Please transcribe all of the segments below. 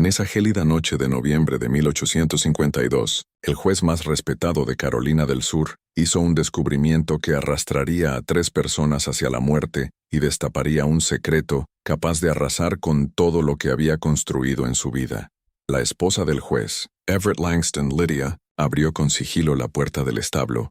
En esa gélida noche de noviembre de 1852, el juez más respetado de Carolina del Sur hizo un descubrimiento que arrastraría a 3 personas hacia la muerte y destaparía un secreto capaz de arrasar con todo lo que había construido en su vida. La esposa del juez, Everett Langston Lydia, abrió con sigilo la puerta del establo,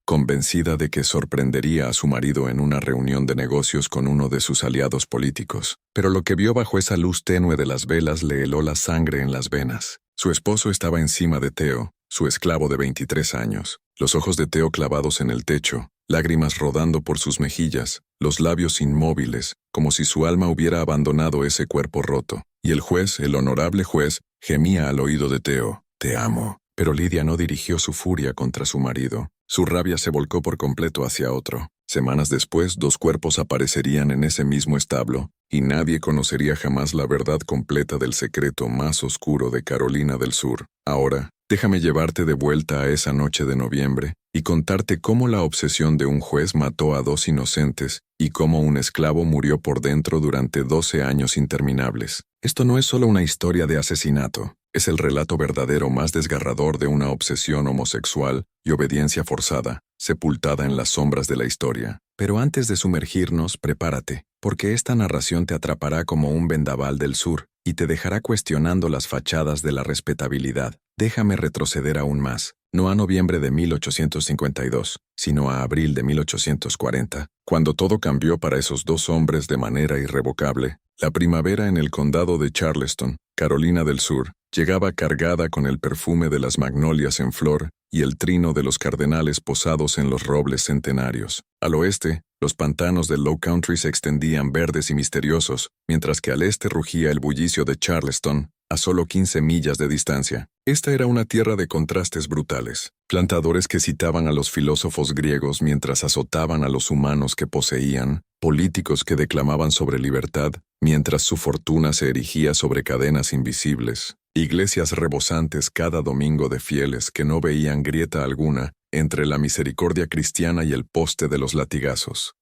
convencida de que sorprendería a su marido en una reunión de negocios con uno de sus aliados políticos. Pero lo que vio bajo esa luz tenue de las velas le heló la sangre en las venas. Su esposo estaba encima de Theo, su esclavo de 23 años, los ojos de Theo clavados en el techo, lágrimas rodando por sus mejillas, los labios inmóviles, como si su alma hubiera abandonado ese cuerpo roto. Y el juez, el honorable juez, gemía al oído de Theo: «Te amo». Pero Lydia no dirigió su furia contra su marido. Su rabia se volcó por completo hacia otro. Semanas después, 2 cuerpos aparecerían en ese mismo establo, y nadie conocería jamás la verdad completa del secreto más oscuro de Carolina del Sur. Ahora, déjame llevarte de vuelta a esa noche de noviembre y contarte cómo la obsesión de un juez mató a 2 inocentes y cómo un esclavo murió por dentro durante 12 años interminables. Esto no es solo una historia de asesinato. Es el relato verdadero más desgarrador de una obsesión homosexual y obediencia forzada, sepultada en las sombras de la historia. Pero antes de sumergirnos, prepárate, porque esta narración te atrapará como un vendaval del sur y te dejará cuestionando las fachadas de la respetabilidad. Déjame retroceder aún más, no a noviembre de 1852, sino a abril de 1840, cuando todo cambió para esos 2 hombres de manera irrevocable. La primavera en el condado de Charleston, Carolina del Sur, llegaba cargada con el perfume de las magnolias en flor y el trino de los cardenales posados en los robles centenarios. Al oeste, los pantanos del Low Country se extendían verdes y misteriosos, mientras que al este rugía el bullicio de Charleston, a solo 15 millas de distancia. Esta era una tierra de contrastes brutales. Plantadores que citaban a los filósofos griegos mientras azotaban a los humanos que poseían, políticos que declamaban sobre libertad mientras su fortuna se erigía sobre cadenas invisibles, iglesias rebosantes cada domingo de fieles que no veían grieta alguna entre la misericordia cristiana y el poste de los latigazos.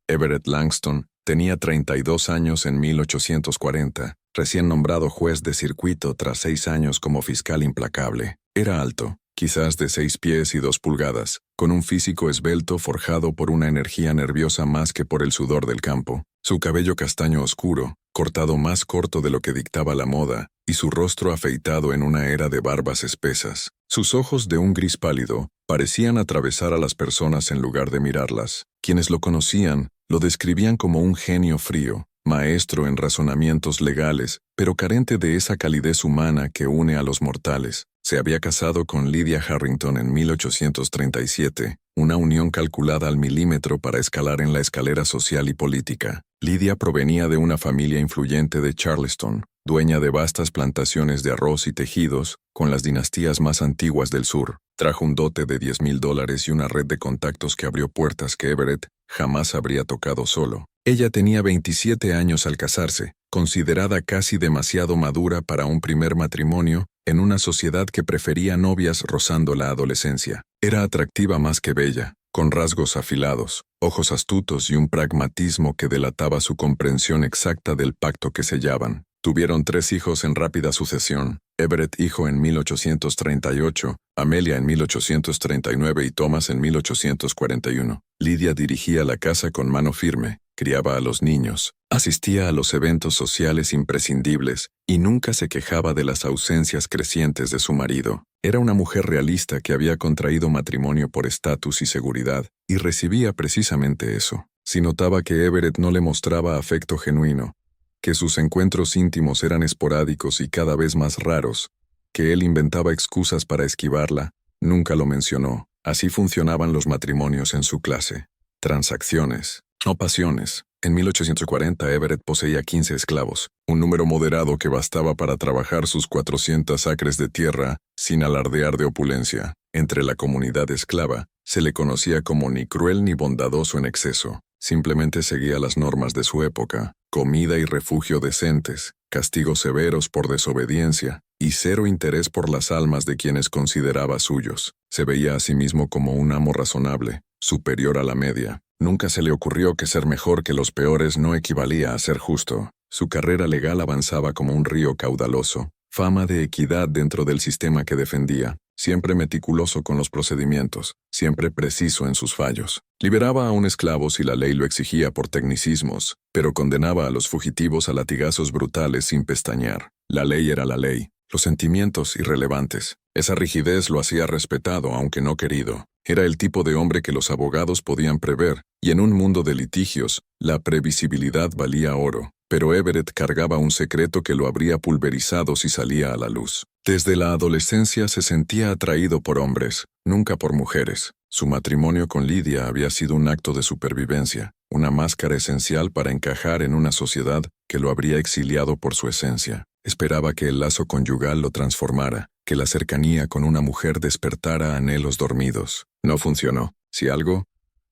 Everett Langston tenía 32 años en 1840, recién nombrado juez de circuito tras 6 años como fiscal implacable. Era alto, quizás de 6 pies y 2 pulgadas, con un físico esbelto forjado por una energía nerviosa más que por el sudor del campo. Su cabello castaño oscuro, cortado más corto de lo que dictaba la moda, y su rostro afeitado en una era de barbas espesas. Sus ojos de un gris pálido parecían atravesar a las personas en lugar de mirarlas. Quienes lo conocían lo describían como un genio frío, maestro en razonamientos legales, pero carente de esa calidez humana que une a los mortales. Se había casado con Lydia Harrington en 1837, una unión calculada al milímetro para escalar en la escalera social y política. Lydia provenía de una familia influyente de Charleston, dueña de vastas plantaciones de arroz y tejidos, con las dinastías más antiguas del sur. Trajo un dote de $10,000 y una red de contactos que abrió puertas que Everett jamás habría tocado solo. Ella tenía 27 años al casarse, considerada casi demasiado madura para un primer matrimonio en una sociedad que prefería novias rozando la adolescencia. Era atractiva más que bella, con rasgos afilados, ojos astutos y un pragmatismo que delataba su comprensión exacta del pacto que sellaban. Tuvieron 3 hijos en rápida sucesión: Everett hijo en 1838, Amelia en 1839 y Thomas en 1841. Lydia dirigía la casa con mano firme, criaba a los niños, asistía a los eventos sociales imprescindibles y nunca se quejaba de las ausencias crecientes de su marido. Era una mujer realista que había contraído matrimonio por estatus y seguridad, y recibía precisamente eso. Si notaba que Everett no le mostraba afecto genuino, que sus encuentros íntimos eran esporádicos y cada vez más raros, que él inventaba excusas para esquivarla, nunca lo mencionó. Así funcionaban los matrimonios en su clase. Transacciones, no pasiones. En 1840 Everett poseía 15 esclavos, un número moderado que bastaba para trabajar sus 400 acres de tierra sin alardear de opulencia. Entre la comunidad esclava, se le conocía como ni cruel ni bondadoso en exceso. Simplemente seguía las normas de su época: comida y refugio decentes, castigos severos por desobediencia, y 0 interés por las almas de quienes consideraba suyos. Se veía a sí mismo como un amo razonable, superior a la media. Nunca se le ocurrió que ser mejor que los peores no equivalía a ser justo. Su carrera legal avanzaba como un río caudaloso, fama de equidad dentro del sistema que defendía, siempre meticuloso con los procedimientos, siempre preciso en sus fallos. Liberaba a un esclavo si la ley lo exigía por tecnicismos, pero condenaba a los fugitivos a latigazos brutales sin pestañear. La ley era la ley, los sentimientos irrelevantes. Esa rigidez lo hacía respetado aunque no querido. Era el tipo de hombre que los abogados podían prever, y en un mundo de litigios, la previsibilidad valía oro. Pero Everett cargaba un secreto que lo habría pulverizado si salía a la luz. Desde la adolescencia se sentía atraído por hombres, nunca por mujeres. Su matrimonio con Lydia había sido un acto de supervivencia, una máscara esencial para encajar en una sociedad que lo habría exiliado por su esencia. Esperaba que el lazo conyugal lo transformara, que la cercanía con una mujer despertara anhelos dormidos. No funcionó. Si algo,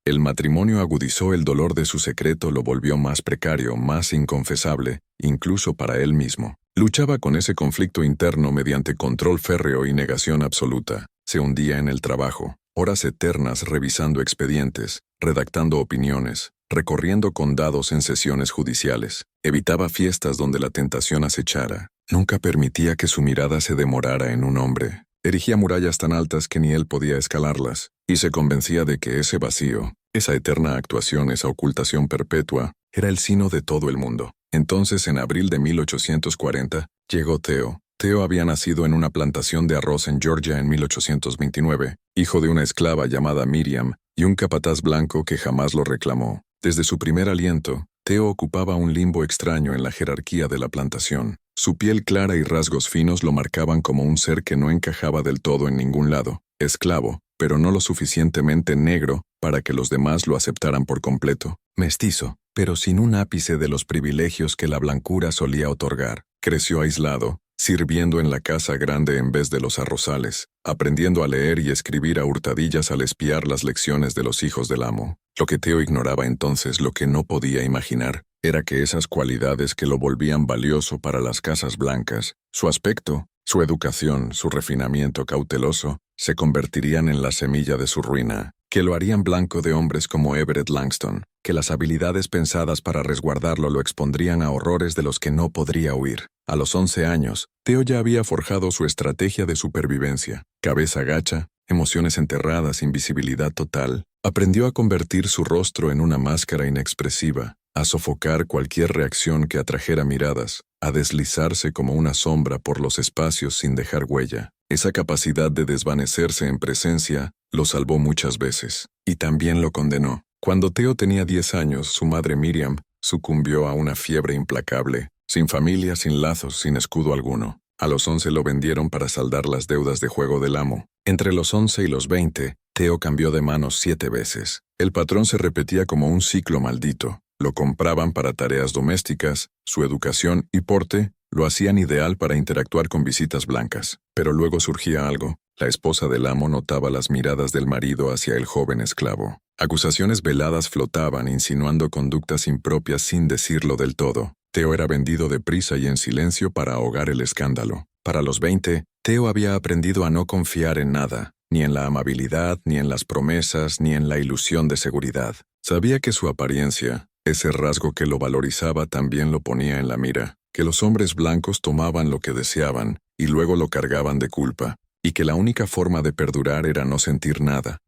el matrimonio agudizó el dolor de su secreto, lo volvió más precario, más inconfesable, incluso para él mismo. Luchaba con ese conflicto interno mediante control férreo y negación absoluta. Se hundía en el trabajo, horas eternas revisando expedientes, redactando opiniones, recorriendo condados en sesiones judiciales. Evitaba fiestas donde la tentación acechara. Nunca permitía que su mirada se demorara en un hombre. Erigía murallas tan altas que ni él podía escalarlas, y se convencía de que ese vacío, esa eterna actuación, esa ocultación perpetua, era el sino de todo el mundo. Entonces, en abril de 1840, llegó Theo. Theo había nacido en una plantación de arroz en Georgia en 1829, hijo de una esclava llamada Miriam y un capataz blanco que jamás lo reclamó. Desde su primer aliento, Theo ocupaba un limbo extraño en la jerarquía de la plantación. Su piel clara y rasgos finos lo marcaban como un ser que no encajaba del todo en ningún lado. Esclavo, pero no lo suficientemente negro para que los demás lo aceptaran por completo. Mestizo, pero sin un ápice de los privilegios que la blancura solía otorgar. Creció aislado, sirviendo en la casa grande en vez de los arrozales, aprendiendo a leer y escribir a hurtadillas al espiar las lecciones de los hijos del amo. Lo que Theo ignoraba entonces, lo que no podía imaginar, era que esas cualidades que lo volvían valioso para las casas blancas, su aspecto, su educación, su refinamiento cauteloso, se convertirían en la semilla de su ruina, que lo harían blanco de hombres como Everett Langston, que las habilidades pensadas para resguardarlo lo expondrían a horrores de los que no podría huir. A los 11 años, Theo ya había forjado su estrategia de supervivencia. Cabeza gacha, emociones enterradas, invisibilidad total. Aprendió a convertir su rostro en una máscara inexpresiva, a sofocar cualquier reacción que atrajera miradas, a deslizarse como una sombra por los espacios sin dejar huella. Esa capacidad de desvanecerse en presencia lo salvó muchas veces, y también lo condenó. Cuando Theo tenía 10 años, su madre Miriam sucumbió a una fiebre implacable, sin familia, sin lazos, sin escudo alguno. A los 11 lo vendieron para saldar las deudas de juego del amo. Entre los 11 y los 20, Theo cambió de manos 7 veces. El patrón se repetía como un ciclo maldito. Lo compraban para tareas domésticas, su educación y porte lo hacían ideal para interactuar con visitas blancas. Pero luego surgía algo. La esposa del amo notaba las miradas del marido hacia el joven esclavo. Acusaciones veladas flotaban, insinuando conductas impropias sin decirlo del todo. Theo era vendido deprisa y en silencio para ahogar el escándalo. Para los 20, Theo había aprendido a no confiar en nada, ni en la amabilidad, ni en las promesas, ni en la ilusión de seguridad. Sabía que su apariencia, ese rasgo que lo valorizaba, también lo ponía en la mira, que los hombres blancos tomaban lo que deseaban y luego lo cargaban de culpa, y que la única forma de perdurar era no sentir nada,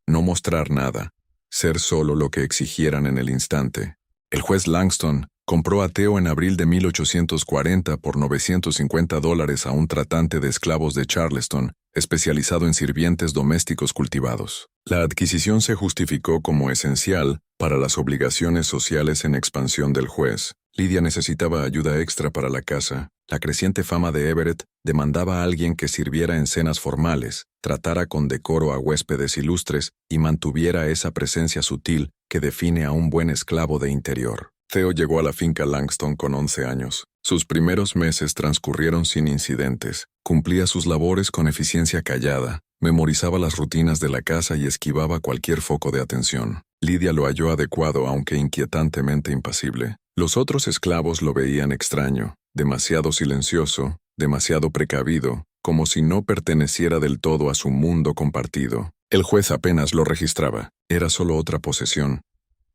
no mostrar nada, ser solo lo que exigieran en el instante. El juez Langston compró a Theo en abril de 1840 por $950 a un tratante de esclavos de Charleston, especializado en sirvientes domésticos cultivados. La adquisición se justificó como esencial para las obligaciones sociales en expansión del juez. Lydia necesitaba ayuda extra para la casa. La creciente fama de Everett demandaba a alguien que sirviera en cenas formales, tratara con decoro a huéspedes ilustres y mantuviera esa presencia sutil que define a un buen esclavo de interior. Theo llegó a la finca Langston con 11 años. Sus primeros meses transcurrieron sin incidentes. Cumplía sus labores con eficiencia callada, memorizaba las rutinas de la casa y esquivaba cualquier foco de atención. Lydia lo halló adecuado, aunque inquietantemente impasible. Los otros esclavos lo veían extraño, demasiado silencioso, demasiado precavido, como si no perteneciera del todo a su mundo compartido. El juez apenas lo registraba. Era solo otra posesión,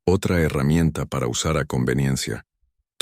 otra herramienta para usar a conveniencia.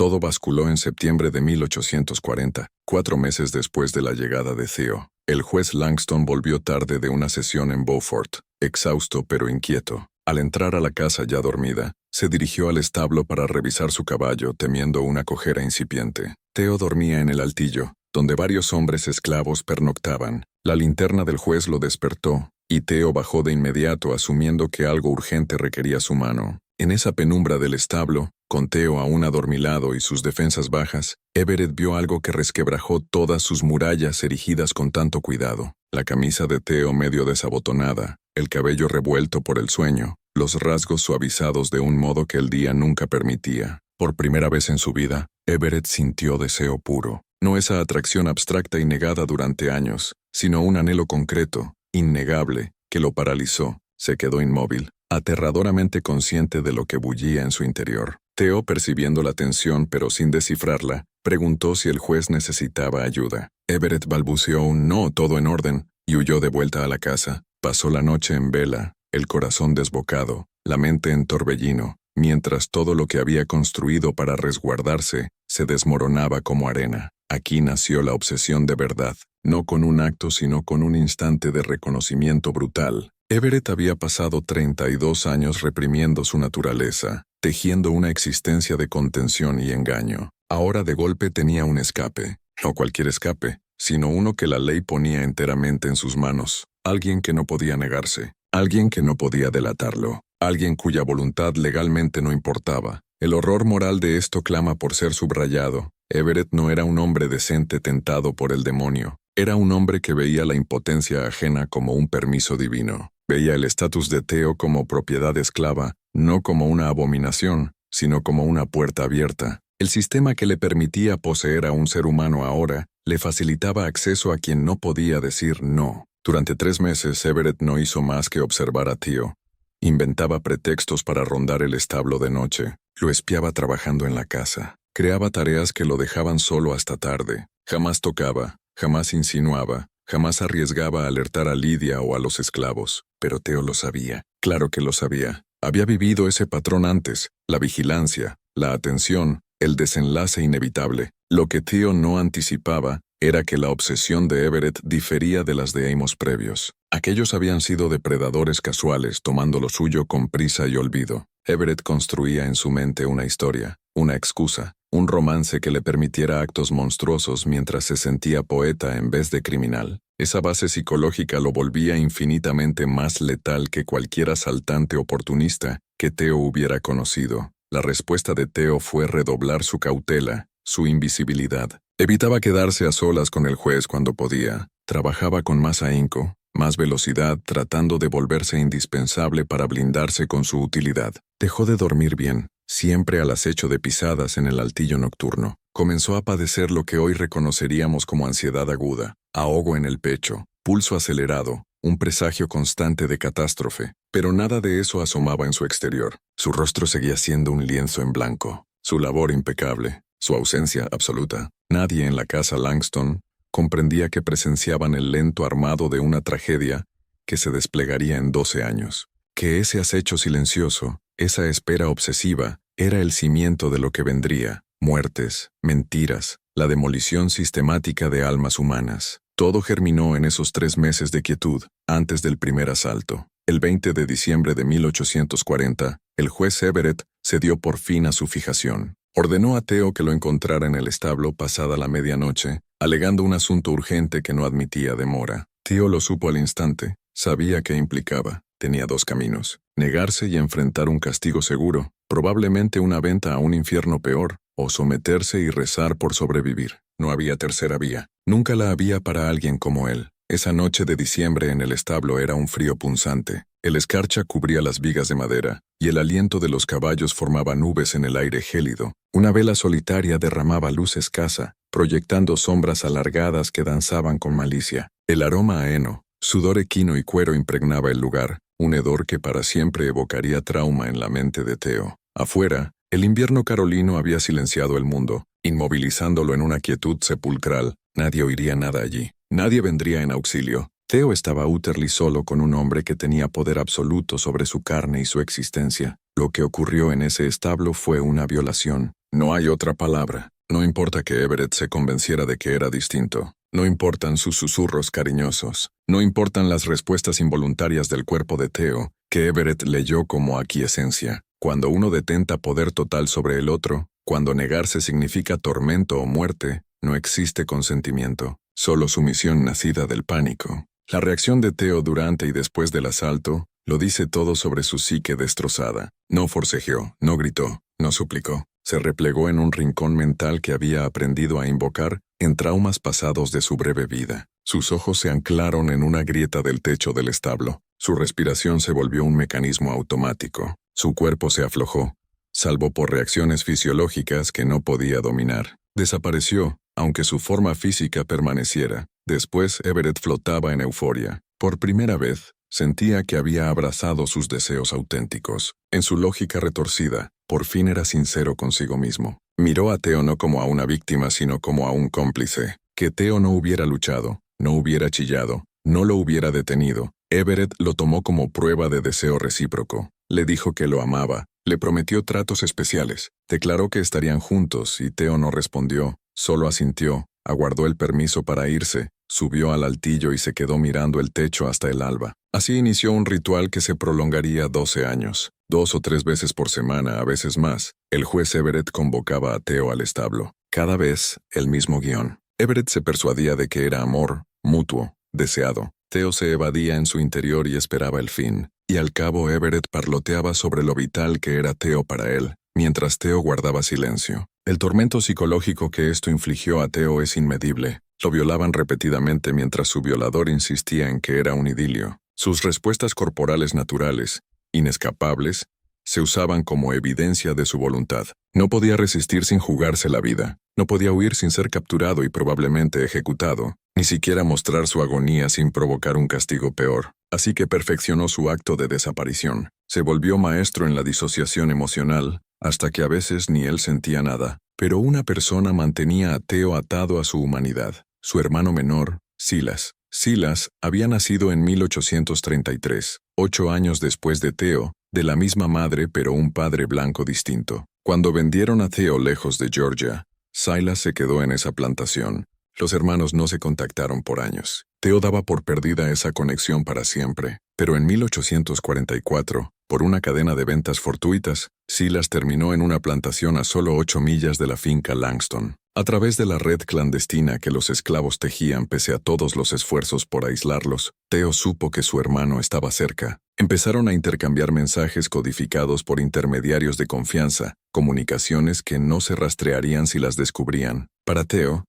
Todo basculó en septiembre de 1840, 4 meses después de la llegada de Theo. El juez Langston volvió tarde de una sesión en Beaufort, exhausto pero inquieto. Al entrar a la casa ya dormida, se dirigió al establo para revisar su caballo, temiendo una cojera incipiente. Theo dormía en el altillo, donde varios hombres esclavos pernoctaban. La linterna del juez lo despertó, y Theo bajó de inmediato asumiendo que algo urgente requería su mano. En esa penumbra del establo, con Theo aún adormilado y sus defensas bajas, Everett vio algo que resquebrajó todas sus murallas erigidas con tanto cuidado. La camisa de Theo medio desabotonada, el cabello revuelto por el sueño, los rasgos suavizados de un modo que el día nunca permitía. Por primera vez en su vida, Everett sintió deseo puro. No esa atracción abstracta y negada durante años, sino un anhelo concreto, innegable, que lo paralizó. Se quedó inmóvil, aterradoramente consciente de lo que bullía en su interior. Theo, percibiendo la tensión pero sin descifrarla, preguntó si el juez necesitaba ayuda. Everett balbuceó un no, todo en orden, y huyó de vuelta a la casa. Pasó la noche en vela, el corazón desbocado, la mente en torbellino, mientras todo lo que había construido para resguardarse se desmoronaba como arena. Aquí nació la obsesión de verdad, no con un acto sino con un instante de reconocimiento brutal. Everett había pasado 32 años reprimiendo su naturaleza, tejiendo una existencia de contención y engaño. Ahora de golpe tenía un escape, no cualquier escape, sino uno que la ley ponía enteramente en sus manos. Alguien que no podía negarse, alguien que no podía delatarlo, alguien cuya voluntad legalmente no importaba. El horror moral de esto clama por ser subrayado. Everett no era un hombre decente tentado por el demonio. Era un hombre que veía la impotencia ajena como un permiso divino. Veía el estatus de Theo como propiedad esclava, no como una abominación, sino como una puerta abierta. El sistema que le permitía poseer a un ser humano ahora le facilitaba acceso a quien no podía decir no. Durante 3 meses Everett no hizo más que observar a Theo. Inventaba pretextos para rondar el establo de noche. Lo espiaba trabajando en la casa. Creaba tareas que lo dejaban solo hasta tarde. Jamás tocaba, jamás insinuaba, jamás arriesgaba a alertar a Lidia o a los esclavos. Pero Theo lo sabía. Claro que lo sabía. Había vivido ese patrón antes, la vigilancia, la atención, el desenlace inevitable. Lo que Theo no anticipaba era que la obsesión de Everett difería de las de Amos previos. Aquellos habían sido depredadores casuales, tomando lo suyo con prisa y olvido. Everett construía en su mente una historia, una excusa, un romance que le permitiera actos monstruosos mientras se sentía poeta en vez de criminal. Esa base psicológica lo volvía infinitamente más letal que cualquier asaltante oportunista que Theo hubiera conocido. La respuesta de Theo fue redoblar su cautela, su invisibilidad. Evitaba quedarse a solas con el juez cuando podía. Trabajaba con más ahínco, más velocidad, tratando de volverse indispensable para blindarse con su utilidad. Dejó de dormir bien, siempre al acecho de pisadas en el altillo nocturno. Comenzó a padecer lo que hoy reconoceríamos como ansiedad aguda, ahogo en el pecho, pulso acelerado, un presagio constante de catástrofe. Pero nada de eso asomaba en su exterior. Su rostro seguía siendo un lienzo en blanco, su labor impecable, su ausencia absoluta. Nadie en la casa Langston comprendía que presenciaban el lento armado de una tragedia que se desplegaría en 12 años. Que ese acecho silencioso, esa espera obsesiva, era el cimiento de lo que vendría. Muertes, mentiras, la demolición sistemática de almas humanas. Todo germinó en esos 3 meses de quietud, antes del primer asalto. El 20 de diciembre de 1840, el juez Everett cedió por fin a su fijación. Ordenó a Theo que lo encontrara en el establo pasada la medianoche, alegando un asunto urgente que no admitía demora. Theo lo supo al instante, sabía qué implicaba. Tenía 2 caminos: negarse y enfrentar un castigo seguro, probablemente una venta a un infierno peor, o someterse y rezar por sobrevivir. No había tercera vía. Nunca la había para alguien como él. Esa noche de diciembre en el establo era un frío punzante. El escarcha cubría las vigas de madera, y el aliento de los caballos formaba nubes en el aire gélido. Una vela solitaria derramaba luz escasa, proyectando sombras alargadas que danzaban con malicia. El aroma a heno, sudor equino y cuero impregnaba el lugar, un hedor que para siempre evocaría trauma en la mente de Theo. Afuera, el invierno carolino había silenciado el mundo, inmovilizándolo en una quietud sepulcral. Nadie oiría nada allí. Nadie vendría en auxilio. Theo estaba utterly solo con un hombre que tenía poder absoluto sobre su carne y su existencia. Lo que ocurrió en ese establo fue una violación. No hay otra palabra. No importa que Everett se convenciera de que era distinto. No importan sus susurros cariñosos. No importan las respuestas involuntarias del cuerpo de Theo, que Everett leyó como aquiescencia. Cuando uno detenta poder total sobre el otro, cuando negarse significa tormento o muerte, no existe consentimiento, solo sumisión nacida del pánico. La reacción de Theo durante y después del asalto lo dice todo sobre su psique destrozada. No forcejeó, no gritó, no suplicó. Se replegó en un rincón mental que había aprendido a invocar en traumas pasados de su breve vida. Sus ojos se anclaron en una grieta del techo del establo. Su respiración se volvió un mecanismo automático. Su cuerpo se aflojó, salvo por reacciones fisiológicas que no podía dominar. Desapareció, aunque su forma física permaneciera. Después Everett flotaba en euforia. Por primera vez, sentía que había abrazado sus deseos auténticos. En su lógica retorcida, por fin era sincero consigo mismo. Miró a Theo no como a una víctima, sino como a un cómplice. Que Theo no hubiera luchado, no hubiera chillado, no lo hubiera detenido. Everett lo tomó como prueba de deseo recíproco. Le dijo que lo amaba, le prometió tratos especiales, declaró que estarían juntos y Theo no respondió, solo asintió, aguardó el permiso para irse, subió al altillo y se quedó mirando el techo hasta el alba. Así inició un ritual que se prolongaría 12 años. 2 o 3 veces por semana, a veces más, el juez Everett convocaba a Theo al establo. Cada vez, el mismo guión. Everett se persuadía de que era amor, mutuo, deseado. Theo se evadía en su interior y esperaba el fin. Y al cabo Everett parloteaba sobre lo vital que era Theo para él, mientras Theo guardaba silencio. El tormento psicológico que esto infligió a Theo es inmedible. Lo violaban repetidamente mientras su violador insistía en que era un idilio. Sus respuestas corporales naturales, inescapables, se usaban como evidencia de su voluntad. No podía resistir sin jugarse la vida. No podía huir sin ser capturado y probablemente ejecutado, ni siquiera mostrar su agonía sin provocar un castigo peor. Así que perfeccionó su acto de desaparición. Se volvió maestro en la disociación emocional, hasta que a veces ni él sentía nada. Pero una persona mantenía a Theo atado a su humanidad. Su hermano menor, Silas. Silas había nacido en 1833, 8 años después de Theo, de la misma madre pero un padre blanco distinto. Cuando vendieron a Theo lejos de Georgia, Silas se quedó en esa plantación. Los hermanos no se contactaron por años. Theo daba por perdida esa conexión para siempre, pero en 1844, por una cadena de ventas fortuitas, Silas terminó en una plantación a solo 8 millas de la finca Langston. A través de la red clandestina que los esclavos tejían pese a todos los esfuerzos por aislarlos, Theo supo que su hermano estaba cerca. Empezaron a intercambiar mensajes codificados por intermediarios de confianza, comunicaciones que no se rastrearían si las descubrían. Para Theo,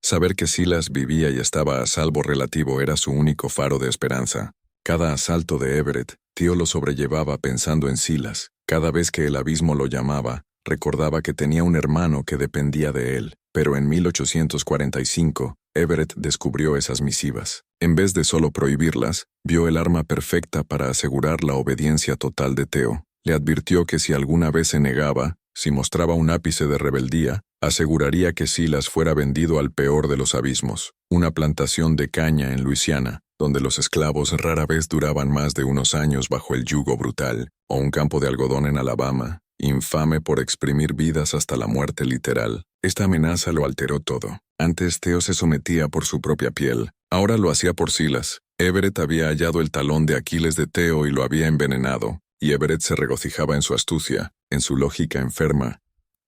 saber que Silas vivía y estaba a salvo relativo era su único faro de esperanza. Cada asalto de Everett, Theo lo sobrellevaba pensando en Silas. Cada vez que el abismo lo llamaba, recordaba que tenía un hermano que dependía de él. Pero en 1845, Everett descubrió esas misivas. En vez de solo prohibirlas, vio el arma perfecta para asegurar la obediencia total de Theo. Le advirtió que si alguna vez se negaba, si mostraba un ápice de rebeldía, aseguraría que Silas fuera vendido al peor de los abismos, una plantación de caña en Luisiana, donde los esclavos rara vez duraban más de unos años bajo el yugo brutal, o un campo de algodón en Alabama, infame por exprimir vidas hasta la muerte literal. Esta amenaza lo alteró todo. Antes Theo se sometía por su propia piel, ahora lo hacía por Silas. Everett había hallado el talón de Aquiles de Theo y lo había envenenado, y Everett se regocijaba en su astucia, en su lógica enferma.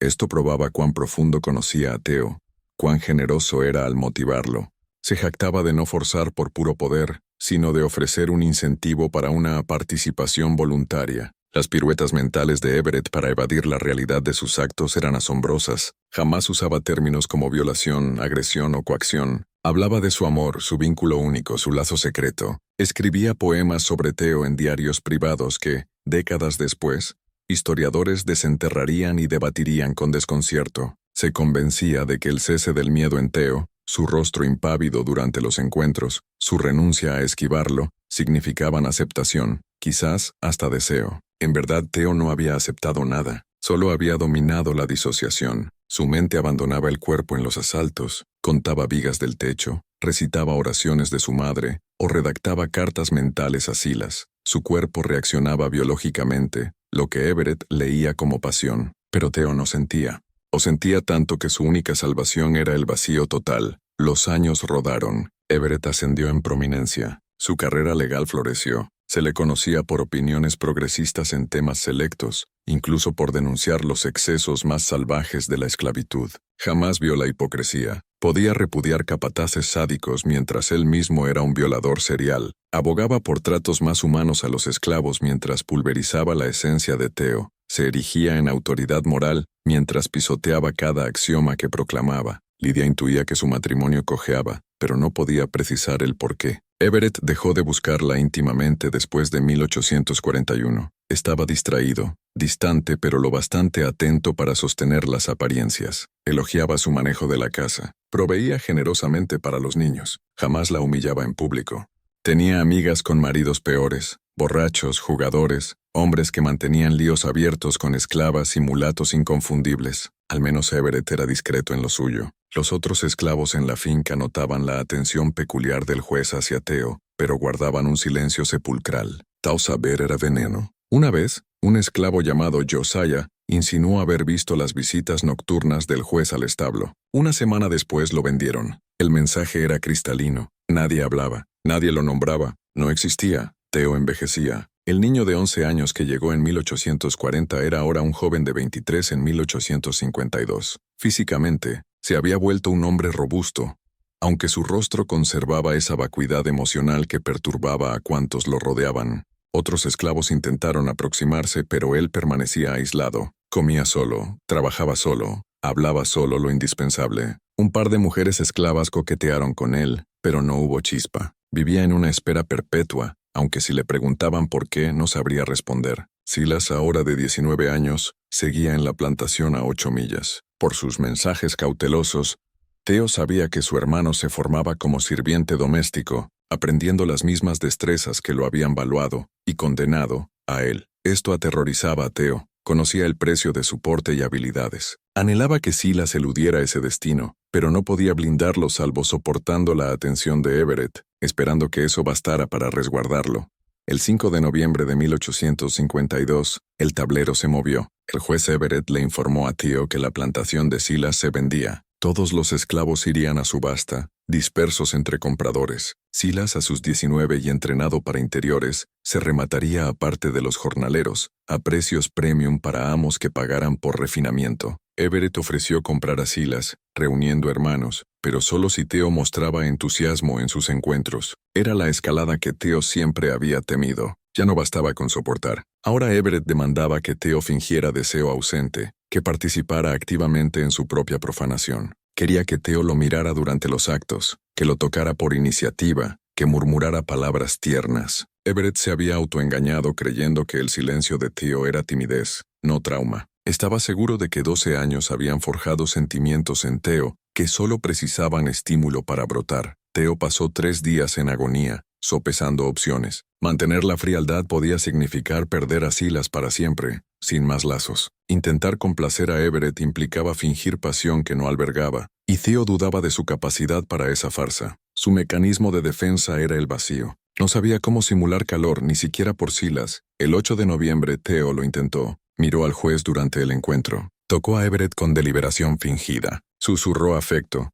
Esto probaba cuán profundo conocía a Theo, cuán generoso era al motivarlo. Se jactaba de no forzar por puro poder, sino de ofrecer un incentivo para una participación voluntaria. Las piruetas mentales de Everett para evadir la realidad de sus actos eran asombrosas. Jamás usaba términos como violación, agresión o coacción. Hablaba de su amor, su vínculo único, su lazo secreto. Escribía poemas sobre Theo en diarios privados que, décadas después, historiadores desenterrarían y debatirían con desconcierto. Se convencía de que el cese del miedo en Theo, su rostro impávido durante los encuentros, su renuncia a esquivarlo, significaban aceptación, quizás hasta deseo. En verdad, Theo no había aceptado nada, solo había dominado la disociación. Su mente abandonaba el cuerpo en los asaltos, contaba vigas del techo, recitaba oraciones de su madre o redactaba cartas mentales a Silas. Su cuerpo reaccionaba biológicamente, lo que Everett leía como pasión, pero Theo no sentía. o sentía tanto que su única salvación era el vacío total. Los años rodaron. Everett ascendió en prominencia. Su carrera legal floreció. Se le conocía por opiniones progresistas en temas selectos, incluso por denunciar los excesos más salvajes de la esclavitud. Jamás vio la hipocresía. Podía repudiar capataces sádicos mientras él mismo era un violador serial. Abogaba por tratos más humanos a los esclavos mientras pulverizaba la esencia de Theo. Se erigía en autoridad moral mientras pisoteaba cada axioma que proclamaba. Lidia intuía que su matrimonio cojeaba, pero no podía precisar el porqué. Everett dejó de buscarla íntimamente después de 1841. Estaba distraído, distante pero lo bastante atento para sostener las apariencias. Elogiaba su manejo de la casa. Proveía generosamente para los niños. Jamás la humillaba en público. Tenía amigas con maridos peores, borrachos, jugadores, hombres que mantenían líos abiertos con esclavas y mulatos inconfundibles. Al menos Everett era discreto en lo suyo. Los otros esclavos en la finca notaban la atención peculiar del juez hacia Theo, pero guardaban un silencio sepulcral. Tal saber era veneno. Una vez, un esclavo llamado Josiah insinuó haber visto las visitas nocturnas del juez al establo. Una semana después lo vendieron. El mensaje era cristalino. Nadie hablaba. Nadie lo nombraba. No existía. Theo envejecía. El niño de 11 años que llegó en 1840 era ahora un joven de 23 en 1852. Físicamente, se había vuelto un hombre robusto, aunque su rostro conservaba esa vacuidad emocional que perturbaba a cuantos lo rodeaban. Otros esclavos intentaron aproximarse, pero él permanecía aislado. Comía solo, trabajaba solo, hablaba solo lo indispensable. Un par de mujeres esclavas coquetearon con él, pero no hubo chispa. Vivía en una espera perpetua, aunque si le preguntaban por qué, no sabría responder. Silas, ahora de 19 años, seguía en la plantación a 8 millas. Por sus mensajes cautelosos, Theo sabía que su hermano se formaba como sirviente doméstico, aprendiendo las mismas destrezas que lo habían valuado y condenado a él. Esto aterrorizaba a Theo. Conocía el precio de su porte y habilidades. Anhelaba que Silas eludiera ese destino, pero no podía blindarlo salvo soportando la atención de Everett, esperando que eso bastara para resguardarlo. El 5 de noviembre de 1852, el tablero se movió. El juez Everett le informó a Theo que la plantación de Silas se vendía. Todos los esclavos irían a subasta, dispersos entre compradores. Silas, a sus 19 y entrenado para interiores, se remataría aparte de los jornaleros, a precios premium para amos que pagaran por refinamiento. Everett ofreció comprar a Silas, reuniendo hermanos, pero solo si Theo mostraba entusiasmo en sus encuentros. Era la escalada que Theo siempre había temido. Ya no bastaba con soportar. Ahora Everett demandaba que Theo fingiera deseo ausente, que participara activamente en su propia profanación. Quería que Theo lo mirara durante los actos, que lo tocara por iniciativa, que murmurara palabras tiernas. Everett se había autoengañado creyendo que el silencio de Theo era timidez, no trauma. Estaba seguro de que 12 años habían forjado sentimientos en Theo que solo precisaban estímulo para brotar. Theo pasó 3 días en agonía, sopesando opciones. Mantener la frialdad podía significar perder a Silas para siempre, sin más lazos. Intentar complacer a Everett implicaba fingir pasión que no albergaba, y Theo dudaba de su capacidad para esa farsa. Su mecanismo de defensa era el vacío. No sabía cómo simular calor, ni siquiera por Silas. El 8 de noviembre Theo lo intentó. Miró al juez durante el encuentro. Tocó a Everett con deliberación fingida. Susurró afecto,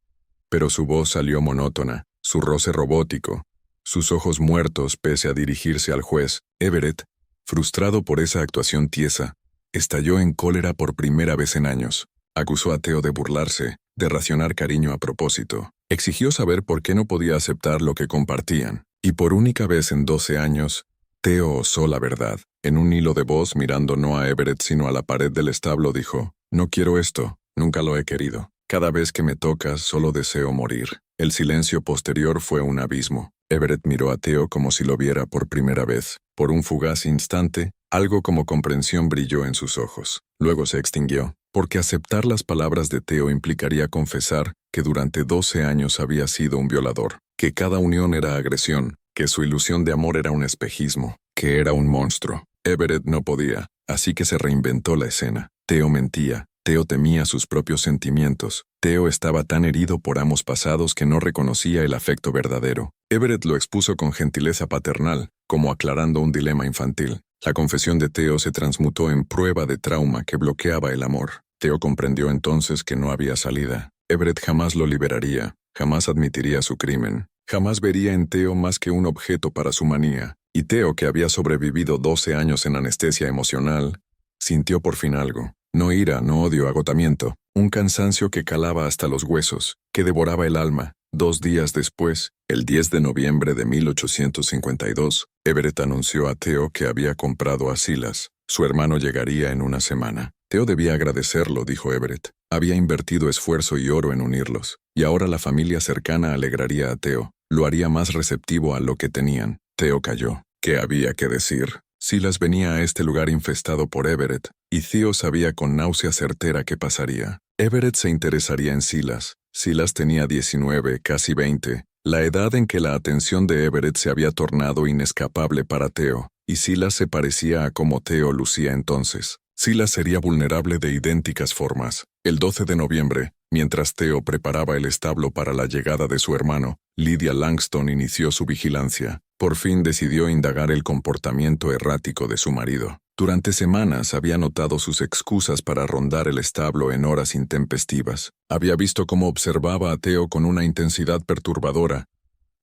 pero su voz salió monótona, su roce robótico, sus ojos muertos pese a dirigirse al juez. Everett, frustrado por esa actuación tiesa, estalló en cólera por primera vez en años. Acusó a Theo de burlarse, de racionar cariño a propósito. Exigió saber por qué no podía aceptar lo que compartían. Y por única vez en 12 años, Theo osó la verdad. En un hilo de voz, mirando no a Everett sino a la pared del establo, dijo: «No quiero esto, nunca lo he querido. Cada vez que me tocas, solo deseo morir». El silencio posterior fue un abismo. Everett miró a Theo como si lo viera por primera vez. Por un fugaz instante, algo como comprensión brilló en sus ojos. Luego se extinguió, porque aceptar las palabras de Theo implicaría confesar que durante 12 años había sido un violador, que cada unión era agresión, que su ilusión de amor era un espejismo, que era un monstruo. Everett no podía, así que se reinventó la escena. Theo mentía. Theo temía sus propios sentimientos. Theo estaba tan herido por amos pasados que no reconocía el afecto verdadero. Everett lo expuso con gentileza paternal, como aclarando un dilema infantil. La confesión de Theo se transmutó en prueba de trauma que bloqueaba el amor. Theo comprendió entonces que no había salida. Everett jamás lo liberaría, jamás admitiría su crimen, jamás vería en Theo más que un objeto para su manía. Y Theo, que había sobrevivido 12 años en anestesia emocional, sintió por fin algo. No ira, no odio, agotamiento. Un cansancio que calaba hasta los huesos, que devoraba el alma. 2 días después, el 10 de noviembre de 1852, Everett anunció a Theo que había comprado a Silas. Su hermano llegaría en una semana. Theo debía agradecerlo, dijo Everett. Había invertido esfuerzo y oro en unirlos, y ahora la familia cercana alegraría a Theo. Lo haría más receptivo a lo que tenían. Theo calló. ¿Qué había que decir? Silas venía a este lugar infestado por Everett, y Theo sabía con náusea certera qué pasaría. Everett se interesaría en Silas. Silas tenía 19, casi 20, la edad en que la atención de Everett se había tornado inescapable para Theo, y Silas se parecía a como Theo lucía entonces. Silas sería vulnerable de idénticas formas. El 12 de noviembre, mientras Theo preparaba el establo para la llegada de su hermano, Lydia Langston inició su vigilancia. Por fin decidió indagar el comportamiento errático de su marido. Durante semanas había notado sus excusas para rondar el establo en horas intempestivas. Había visto cómo observaba a Theo con una intensidad perturbadora.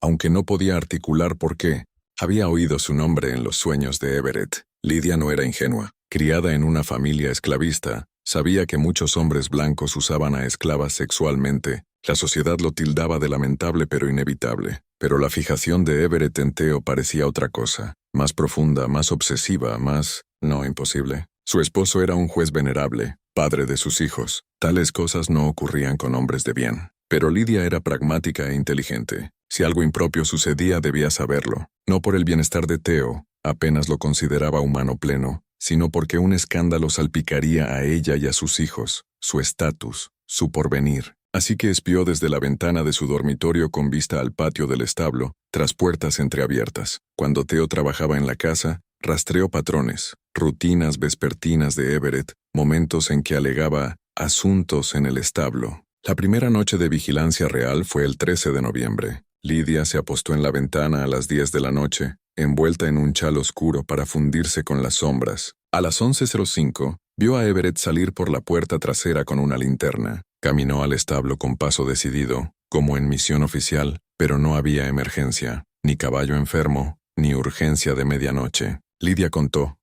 Aunque no podía articular por qué, había oído su nombre en los sueños de Everett. Lydia no era ingenua. Criada en una familia esclavista, sabía que muchos hombres blancos usaban a esclavas sexualmente. La sociedad lo tildaba de lamentable pero inevitable. Pero la fijación de Everett en Theo parecía otra cosa, más profunda, más obsesiva, más... no imposible. Su esposo era un juez venerable, padre de sus hijos. Tales cosas no ocurrían con hombres de bien. Pero Lydia era pragmática e inteligente. Si algo impropio sucedía, debía saberlo. No por el bienestar de Theo, apenas lo consideraba humano pleno, sino porque un escándalo salpicaría a ella y a sus hijos, su estatus, su porvenir. Así que espió desde la ventana de su dormitorio con vista al patio del establo, tras puertas entreabiertas. Cuando Theo trabajaba en la casa, rastreó patrones, rutinas vespertinas de Everett, momentos en que alegaba asuntos en el establo. La primera noche de vigilancia real fue el 13 de noviembre. Lydia se apostó en la ventana a las 10 de la noche, envuelta en un chal oscuro para fundirse con las sombras. A las 11:05, vio a Everett salir por la puerta trasera con una linterna. Caminó al establo con paso decidido, como en misión oficial, pero no había emergencia, ni caballo enfermo, ni urgencia de medianoche. Lydia contó.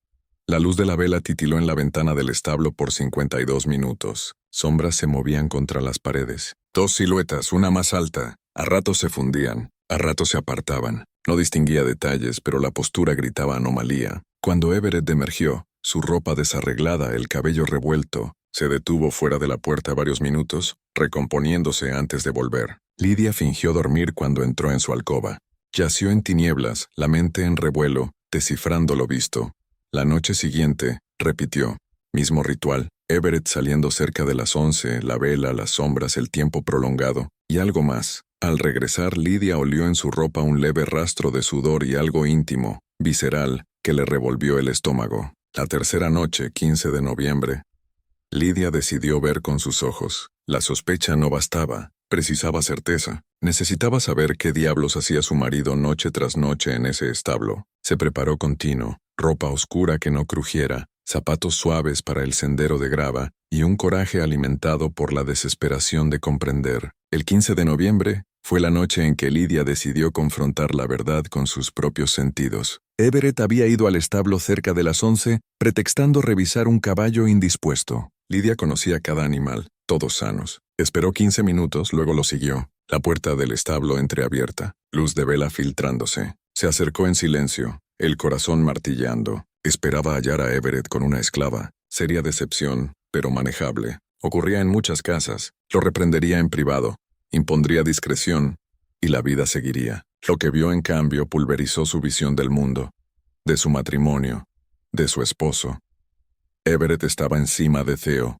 La luz de la vela titiló en la ventana del establo por 52 minutos. Sombras se movían contra las paredes. 2 siluetas, una más alta. A ratos se fundían, a ratos se apartaban. No distinguía detalles, pero la postura gritaba anomalía. Cuando Everett emergió, su ropa desarreglada, el cabello revuelto, se detuvo fuera de la puerta varios minutos, recomponiéndose antes de volver. Lydia fingió dormir cuando entró en su alcoba. Yació en tinieblas, la mente en revuelo, descifrando lo visto. La noche siguiente, repitió. Mismo ritual. Everett saliendo cerca de las 11, la vela, las sombras, el tiempo prolongado, y algo más. Al regresar, Lydia olió en su ropa un leve rastro de sudor y algo íntimo, visceral, que le revolvió el estómago. La tercera noche, 15 de noviembre, Lydia decidió ver con sus ojos. La sospecha no bastaba, precisaba certeza. Necesitaba saber qué diablos hacía su marido noche tras noche en ese establo. Se preparó continuo, ropa oscura que no crujiera, zapatos suaves para el sendero de grava y un coraje alimentado por la desesperación de comprender. El 15 de noviembre fue la noche en que Lydia decidió confrontar la verdad con sus propios sentidos. Everett había ido al establo cerca de las 11, pretextando revisar un caballo indispuesto. Lydia conocía cada animal, todos sanos. Esperó 15 minutos, luego lo siguió. La puerta del establo entreabierta, luz de vela filtrándose. Se acercó en silencio, el corazón martillando. Esperaba hallar a Everett con una esclava. Sería decepción, pero manejable. Ocurría en muchas casas. Lo reprendería en privado. Impondría discreción, y la vida seguiría. Lo que vio, en cambio, pulverizó su visión del mundo, de su matrimonio, de su esposo. Everett estaba encima de Theo,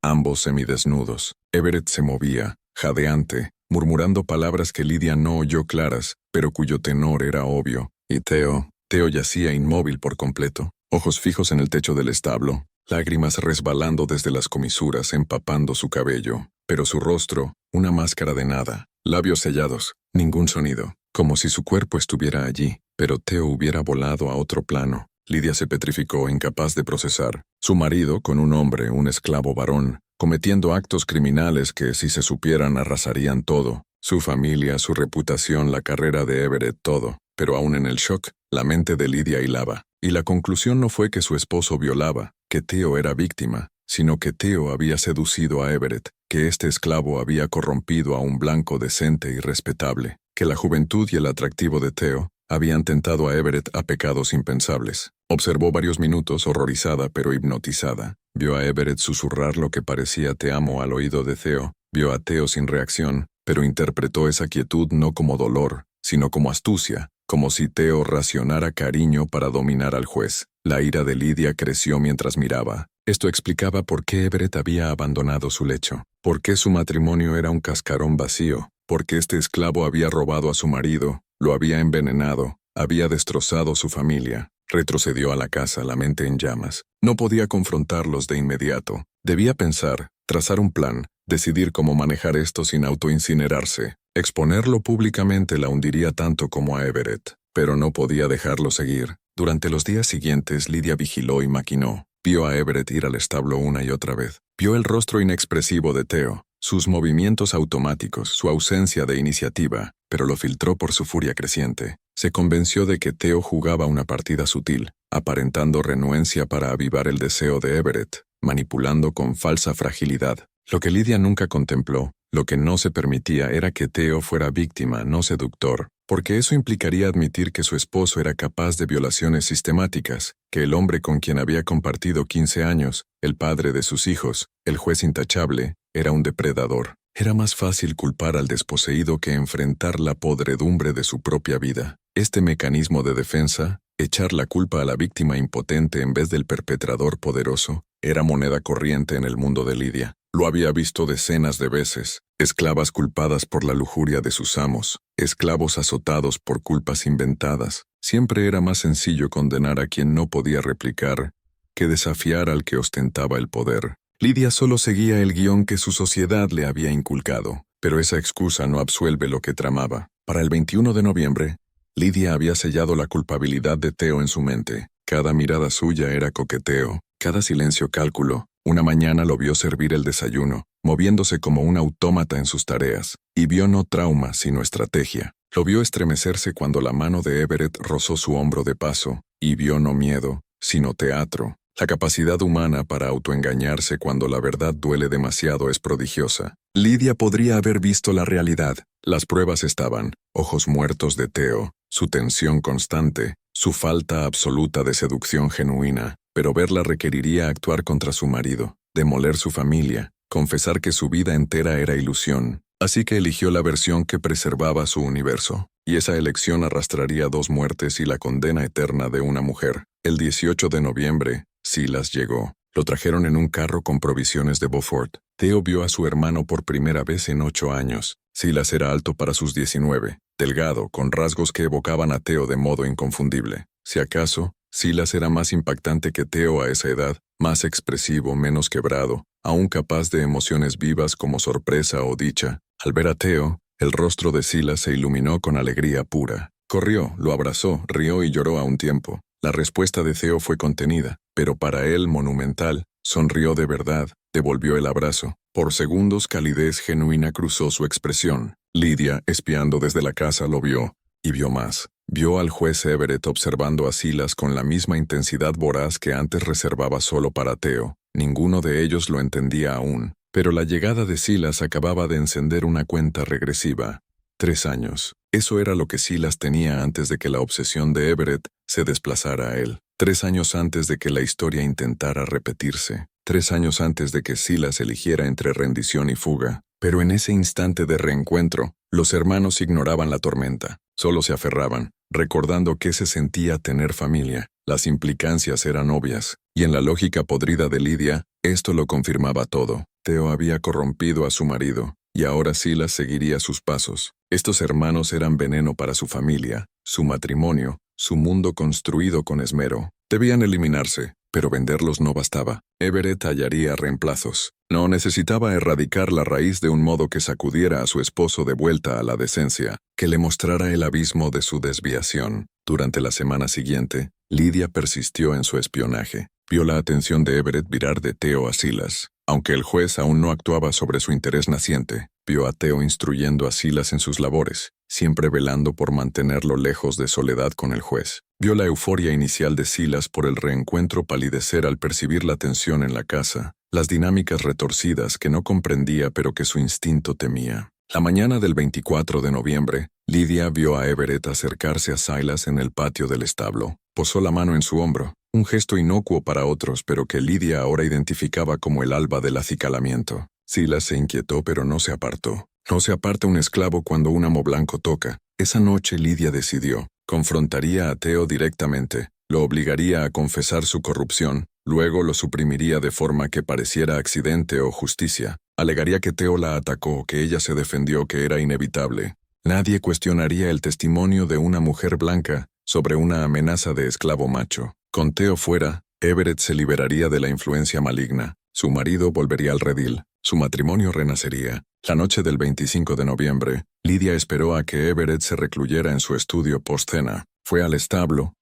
ambos semidesnudos. Everett se movía, jadeante, murmurando palabras que Lydia no oyó claras, pero cuyo tenor era obvio. Y Theo yacía inmóvil por completo, ojos fijos en el techo del establo, lágrimas resbalando desde las comisuras, empapando su cabello. Pero su rostro, una máscara de nada, labios sellados, ningún sonido, como si su cuerpo estuviera allí, pero Theo hubiera volado a otro plano. Lidia se petrificó, incapaz de procesar. Su marido, con un hombre, un esclavo varón, cometiendo actos criminales que, si se supieran, arrasarían todo. Su familia, su reputación, la carrera de Everett, todo. Pero aún en el shock, la mente de Lidia hilaba. Y la conclusión no fue que su esposo violaba, que Theo era víctima, sino que Theo había seducido a Everett, que este esclavo había corrompido a un blanco decente y respetable, que la juventud y el atractivo de Theo habían tentado a Everett a pecados impensables. Observó varios minutos, horrorizada pero hipnotizada. Vio a Everett susurrar lo que parecía "te amo" al oído de Theo. Vio a Theo sin reacción, pero interpretó esa quietud no como dolor, sino como astucia, como si Theo racionara cariño para dominar al juez. La ira de Lidia creció mientras miraba. Esto explicaba por qué Everett había abandonado su lecho, por qué su matrimonio era un cascarón vacío, por qué este esclavo había robado a su marido, lo había envenenado, había destrozado su familia. Retrocedió a la casa, la mente en llamas. No podía confrontarlos de inmediato. Debía pensar, trazar un plan, decidir cómo manejar esto sin autoincinerarse. Exponerlo públicamente la hundiría tanto como a Everett, pero no podía dejarlo seguir. Durante los días siguientes, Lidia vigiló y maquinó. Vio a Everett ir al establo una y otra vez. Vio el rostro inexpresivo de Theo, sus movimientos automáticos, su ausencia de iniciativa, pero lo filtró por su furia creciente. Se convenció de que Theo jugaba una partida sutil, aparentando renuencia para avivar el deseo de Everett, manipulando con falsa fragilidad. Lo que Lidia nunca contempló, lo que no se permitía era que Theo fuera víctima, no seductor, porque eso implicaría admitir que su esposo era capaz de violaciones sistemáticas, que el hombre con quien había compartido 15 años, el padre de sus hijos, el juez intachable, era un depredador. Era más fácil culpar al desposeído que enfrentar la podredumbre de su propia vida. Este mecanismo de defensa, echar la culpa a la víctima impotente en vez del perpetrador poderoso, era moneda corriente en el mundo de Lidia. Lo había visto decenas de veces. Esclavas culpadas por la lujuria de sus amos, esclavos azotados por culpas inventadas. Siempre era más sencillo condenar a quien no podía replicar que desafiar al que ostentaba el poder. Lidia solo seguía el guión que su sociedad le había inculcado, pero esa excusa no absuelve lo que tramaba. Para el 21 de noviembre, Lidia había sellado la culpabilidad de Theo en su mente. Cada mirada suya era coqueteo, cada silencio cálculo. Una mañana lo vio servir el desayuno, moviéndose como un autómata en sus tareas, y vio no trauma, sino estrategia. Lo vio estremecerse cuando la mano de Everett rozó su hombro de paso, y vio no miedo, sino teatro. La capacidad humana para autoengañarse cuando la verdad duele demasiado es prodigiosa. Lidia podría haber visto la realidad. Las pruebas estaban: ojos muertos de Theo, su tensión constante, su falta absoluta de seducción genuina, pero verla requeriría actuar contra su marido, demoler su familia, confesar que su vida entera era ilusión. Así que eligió la versión que preservaba su universo, y esa elección arrastraría 2 muertes y la condena eterna de una mujer. El 18 de noviembre, Silas llegó. Lo trajeron en un carro con provisiones de Beaufort. Theo vio a su hermano por primera vez en 8 años. Silas era alto para sus 19, delgado, con rasgos que evocaban a Theo de modo inconfundible. Si acaso, Silas era más impactante que Theo a esa edad, más expresivo, menos quebrado, aún capaz de emociones vivas como sorpresa o dicha. Al ver a Theo, el rostro de Silas se iluminó con alegría pura. Corrió, lo abrazó, rió y lloró a un tiempo. La respuesta de Theo fue contenida, pero para él monumental. Sonrió de verdad, devolvió el abrazo. Por segundos calidez genuina cruzó su expresión. Lidia, espiando desde la casa, lo vio, y vio más. Vio al juez Everett observando a Silas con la misma intensidad voraz que antes reservaba solo para Theo. Ninguno de ellos lo entendía aún, pero la llegada de Silas acababa de encender una cuenta regresiva. 3 años. Eso era lo que Silas tenía antes de que la obsesión de Everett se desplazara a él. 3 años antes de que la historia intentara repetirse. 3 años antes de que Silas eligiera entre rendición y fuga. Pero en ese instante de reencuentro, los hermanos ignoraban la tormenta. Solo se aferraban, recordando qué se sentía tener familia. Las implicancias eran obvias, y en la lógica podrida de Lidia, esto lo confirmaba todo. Theo había corrompido a su marido, y ahora Silas seguiría sus pasos. Estos hermanos eran veneno para su familia, su matrimonio, su mundo construido con esmero. Debían eliminarse, pero venderlos no bastaba. Everett hallaría reemplazos. No necesitaba erradicar la raíz de un modo que sacudiera a su esposo de vuelta a la decencia, que le mostrara el abismo de su desviación. Durante la semana siguiente, Lidia persistió en su espionaje. Vio la atención de Everett virar de Theo a Silas. Aunque el juez aún no actuaba sobre su interés naciente, vio a Theo instruyendo a Silas en sus labores, siempre velando por mantenerlo lejos de soledad con el juez. Vio la euforia inicial de Silas por el reencuentro palidecer al percibir la tensión en la casa, las dinámicas retorcidas que no comprendía pero que su instinto temía. La mañana del 24 de noviembre, Lidia vio a Everett acercarse a Silas en el patio del establo. Posó la mano en su hombro, un gesto inocuo para otros pero que Lidia ahora identificaba como el alba del acicalamiento. Silas se inquietó pero no se apartó. No se aparta un esclavo cuando un amo blanco toca. Esa noche Lidia decidió. Confrontaría a Theo directamente, lo obligaría a confesar su corrupción, luego lo suprimiría de forma que pareciera accidente o justicia. Alegaría que Theo la atacó, que ella se defendió, que era inevitable. Nadie cuestionaría el testimonio de una mujer blanca sobre una amenaza de esclavo macho. Con Theo fuera, Everett se liberaría de la influencia maligna. Su marido volvería al redil. Su matrimonio renacería. La noche del 25 de noviembre, Lidia esperó a que Everett se recluyera en su estudio post-cena. Fue al establo,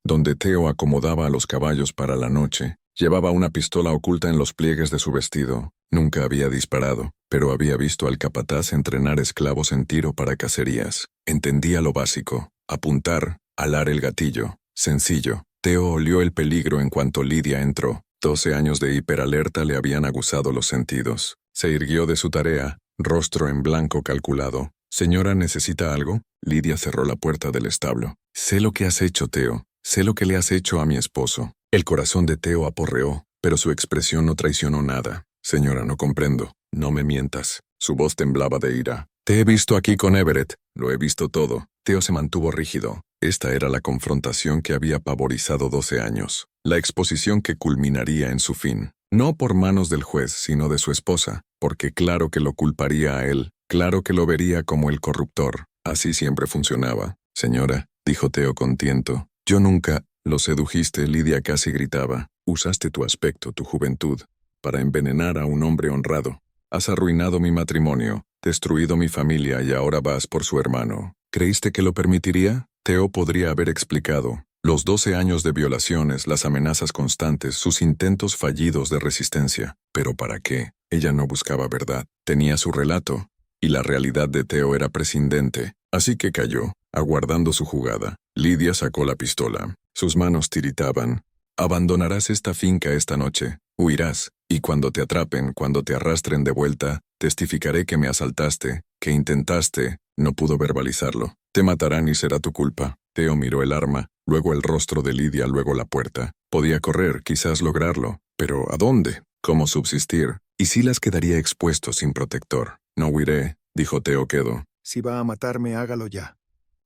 donde Theo acomodaba a los caballos para la noche. Llevaba una pistola oculta en los pliegues de su vestido. Nunca había disparado, pero había visto al capataz entrenar esclavos en tiro para cacerías. Entendía lo básico: apuntar, alar el gatillo. Sencillo. Theo olió el peligro en cuanto Lidia entró. 12 años de hiperalerta le habían aguzado los sentidos. Se irguió de su tarea, rostro en blanco calculado. «Señora, ¿necesita algo?» Lidia cerró la puerta del establo. «Sé lo que has hecho, Theo. Sé lo que le has hecho a mi esposo». El corazón de Theo aporreó, pero su expresión no traicionó nada. «Señora, no comprendo. No me mientas». Su voz temblaba de ira. «Te he visto aquí con Everett. Lo he visto todo». Theo se mantuvo rígido. Esta era la confrontación que había pavorizado 12 años. La exposición que culminaría en su fin. No por manos del juez, sino de su esposa, porque claro que lo culparía a él, claro que lo vería como el corruptor. Así siempre funcionaba. «Señora», dijo Theo con tiento, «yo nunca...» «Lo sedujiste», Lidia casi gritaba. «Usaste tu aspecto, tu juventud, para envenenar a un hombre honrado. Has arruinado mi matrimonio, destruido mi familia y ahora vas por su hermano. ¿Creíste que lo permitiría?» Theo podría haber explicado. Los 12 años de violaciones, las amenazas constantes, sus intentos fallidos de resistencia. ¿Pero para qué? Ella no buscaba verdad. Tenía su relato, y la realidad de Theo era prescindente. Así que calló, aguardando su jugada. Lidia sacó la pistola. Sus manos tiritaban. «Abandonarás esta finca esta noche. Huirás, y cuando te atrapen, cuando te arrastren de vuelta, testificaré que me asaltaste, que intentaste». No pudo verbalizarlo. «Te matarán y será tu culpa». Theo miró el arma, luego el rostro de Lidia, luego la puerta. Podía correr, quizás lograrlo. ¿Pero a dónde? ¿Cómo subsistir? ¿Y Silas quedaría expuesto sin protector? «No huiré», dijo Theo quedo. «Si va a matarme, hágalo ya».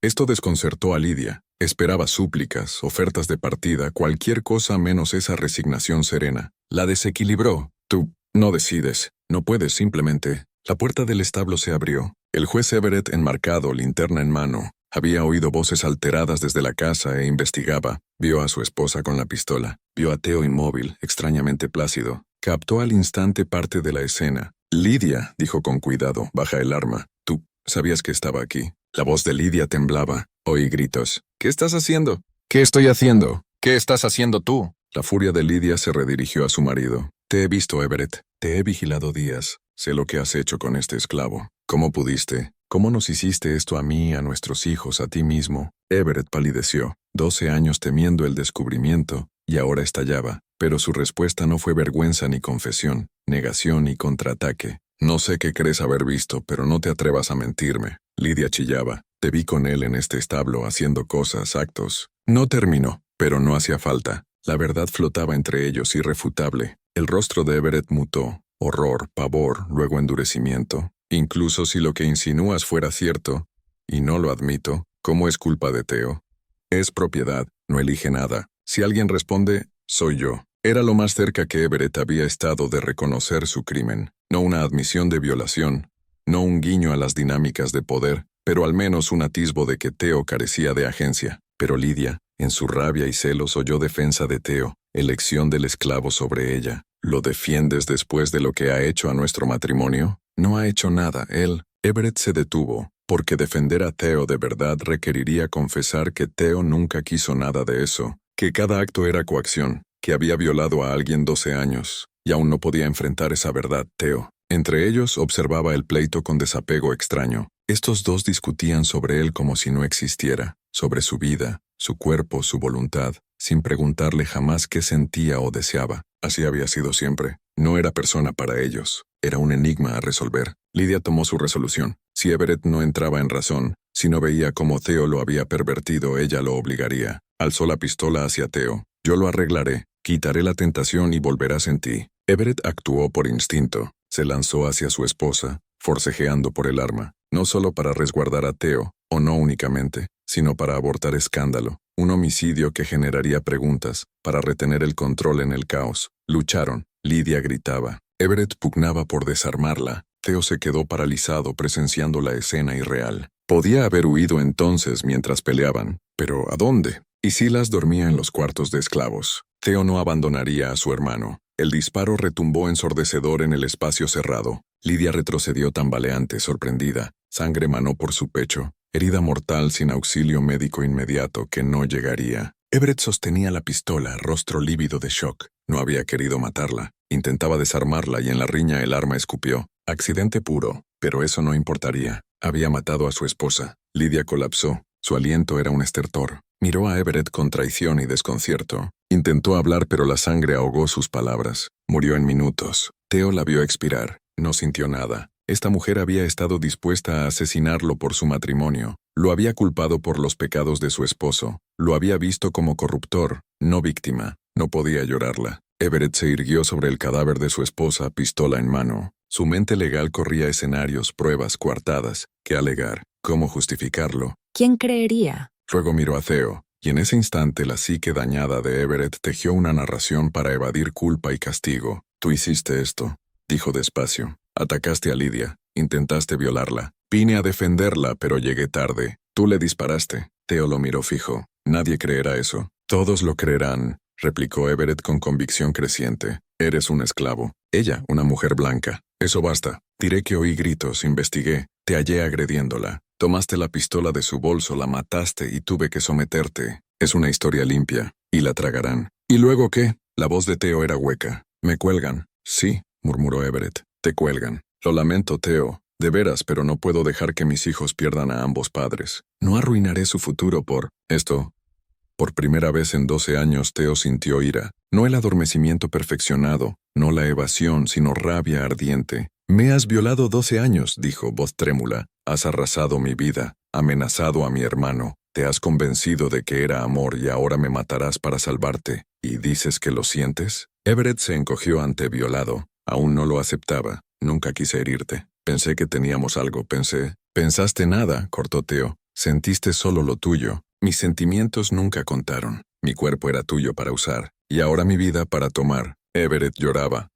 Esto desconcertó a Lidia. Esperaba súplicas, ofertas de partida, cualquier cosa menos esa resignación serena. La desequilibró. «Tú no decides. No puedes simplemente». La puerta del establo se abrió. El juez Everett, enmarcado, linterna en mano, había oído voces alteradas desde la casa e investigaba. Vio a su esposa con la pistola. Vio a Theo inmóvil, extrañamente plácido. Captó al instante parte de la escena. «Lidia», dijo con cuidado, «baja el arma. Tú sabías que estaba aquí». La voz de Lidia temblaba. Oí gritos. «¿Qué estás haciendo?» «¿Qué estoy haciendo? ¿Qué estás haciendo tú?» La furia de Lidia se redirigió a su marido. «Te he visto, Everett. Te he vigilado días. Sé lo que has hecho con este esclavo. ¿Cómo pudiste? ¿Cómo nos hiciste esto a mí, a nuestros hijos, a ti mismo?» Everett palideció. 12 años temiendo el descubrimiento, y ahora estallaba. Pero su respuesta no fue vergüenza ni confesión, negación y contraataque. «No sé qué crees haber visto, pero no te atrevas a mentirme». Lidia chillaba. «Te vi con él en este establo haciendo cosas, actos». No terminó, pero no hacía falta. La verdad flotaba entre ellos, irrefutable. El rostro de Everett mutó. Horror, pavor, luego endurecimiento. «Incluso si lo que insinúas fuera cierto, y no lo admito, ¿cómo es culpa de Theo? Es propiedad, no elige nada. Si alguien responde, soy yo». Era lo más cerca que Everett había estado de reconocer su crimen. No una admisión de violación, no un guiño a las dinámicas de poder, pero al menos un atisbo de que Theo carecía de agencia. Pero Lidia, en su rabia y celos, oyó defensa de Theo, elección del esclavo sobre ella. «¿Lo defiendes después de lo que ha hecho a nuestro matrimonio?» «No ha hecho nada, él». Everett se detuvo, porque defender a Theo de verdad requeriría confesar que Theo nunca quiso nada de eso, que cada acto era coacción, que había violado a alguien 12 años, y aún no podía enfrentar esa verdad, Theo. Entre ellos observaba el pleito con desapego extraño. Estos dos discutían sobre él como si no existiera, sobre su vida, su cuerpo, su voluntad, sin preguntarle jamás qué sentía o deseaba. Así había sido siempre. No era persona para ellos. Era un enigma a resolver. Lidia tomó su resolución. Si Everett no entraba en razón, si no veía cómo Theo lo había pervertido, ella lo obligaría. Alzó la pistola hacia Theo. Yo lo arreglaré. Quitaré la tentación y volverás en ti. Everett actuó por instinto. Se lanzó hacia su esposa, forcejeando por el arma, no solo para resguardar a Theo, o no únicamente, sino para abortar escándalo, un homicidio que generaría preguntas, para retener el control en el caos. Lucharon. Lidia gritaba. Everett pugnaba por desarmarla. Theo se quedó paralizado presenciando la escena irreal. Podía haber huido entonces mientras peleaban, pero ¿a dónde? Y Silas dormía en los cuartos de esclavos. Theo no abandonaría a su hermano. El disparo retumbó ensordecedor en el espacio cerrado. Lidia retrocedió tambaleante, sorprendida. Sangre manó por su pecho. Herida mortal sin auxilio médico inmediato que no llegaría. Everett sostenía la pistola, rostro lívido de shock. No había querido matarla. Intentaba desarmarla y en la riña el arma escupió. Accidente puro, pero eso no importaría. Había matado a su esposa. Lidia colapsó. Su aliento era un estertor. Miró a Everett con traición y desconcierto. Intentó hablar, pero la sangre ahogó sus palabras. Murió en minutos. Theo la vio expirar. No sintió nada. Esta mujer había estado dispuesta a asesinarlo por su matrimonio. Lo había culpado por los pecados de su esposo. Lo había visto como corruptor, no víctima. No podía llorarla. Everett se irguió sobre el cadáver de su esposa, pistola en mano. Su mente legal corría escenarios, pruebas, coartadas. ¿Qué alegar? ¿Cómo justificarlo? ¿Quién creería? Luego miró a Theo, y en ese instante la psique dañada de Everett tejió una narración para evadir culpa y castigo. Tú hiciste esto, dijo despacio. Atacaste a Lidia, intentaste violarla. Vine a defenderla, pero llegué tarde. Tú le disparaste. Theo lo miró fijo. Nadie creerá eso. Todos lo creerán, replicó Everett con convicción creciente. Eres un esclavo. Ella, una mujer blanca. Eso basta. Diré que oí gritos, investigué. Te hallé agrediéndola. Tomaste la pistola de su bolso, la mataste y tuve que someterte. Es una historia limpia, y la tragarán. ¿Y luego qué? La voz de Theo era hueca. Me cuelgan. Sí, murmuró Everett. Te cuelgan. Lo lamento, Theo. De veras, pero no puedo dejar que mis hijos pierdan a ambos padres. No arruinaré su futuro por esto. Por primera vez en 12 años Theo sintió ira. No el adormecimiento perfeccionado, no la evasión, sino rabia ardiente. Me has violado 12 años, dijo, voz trémula. Has arrasado mi vida, amenazado a mi hermano. Te has convencido de que era amor y ahora me matarás para salvarte. ¿Y dices que lo sientes? Everett se encogió ante violado. Aún no lo aceptaba. Nunca quise herirte. Pensé que teníamos algo, pensé. Pensaste nada, cortó Theo. Sentiste solo lo tuyo. Mis sentimientos nunca contaron. Mi cuerpo era tuyo para usar, y ahora mi vida para tomar. Everett lloraba,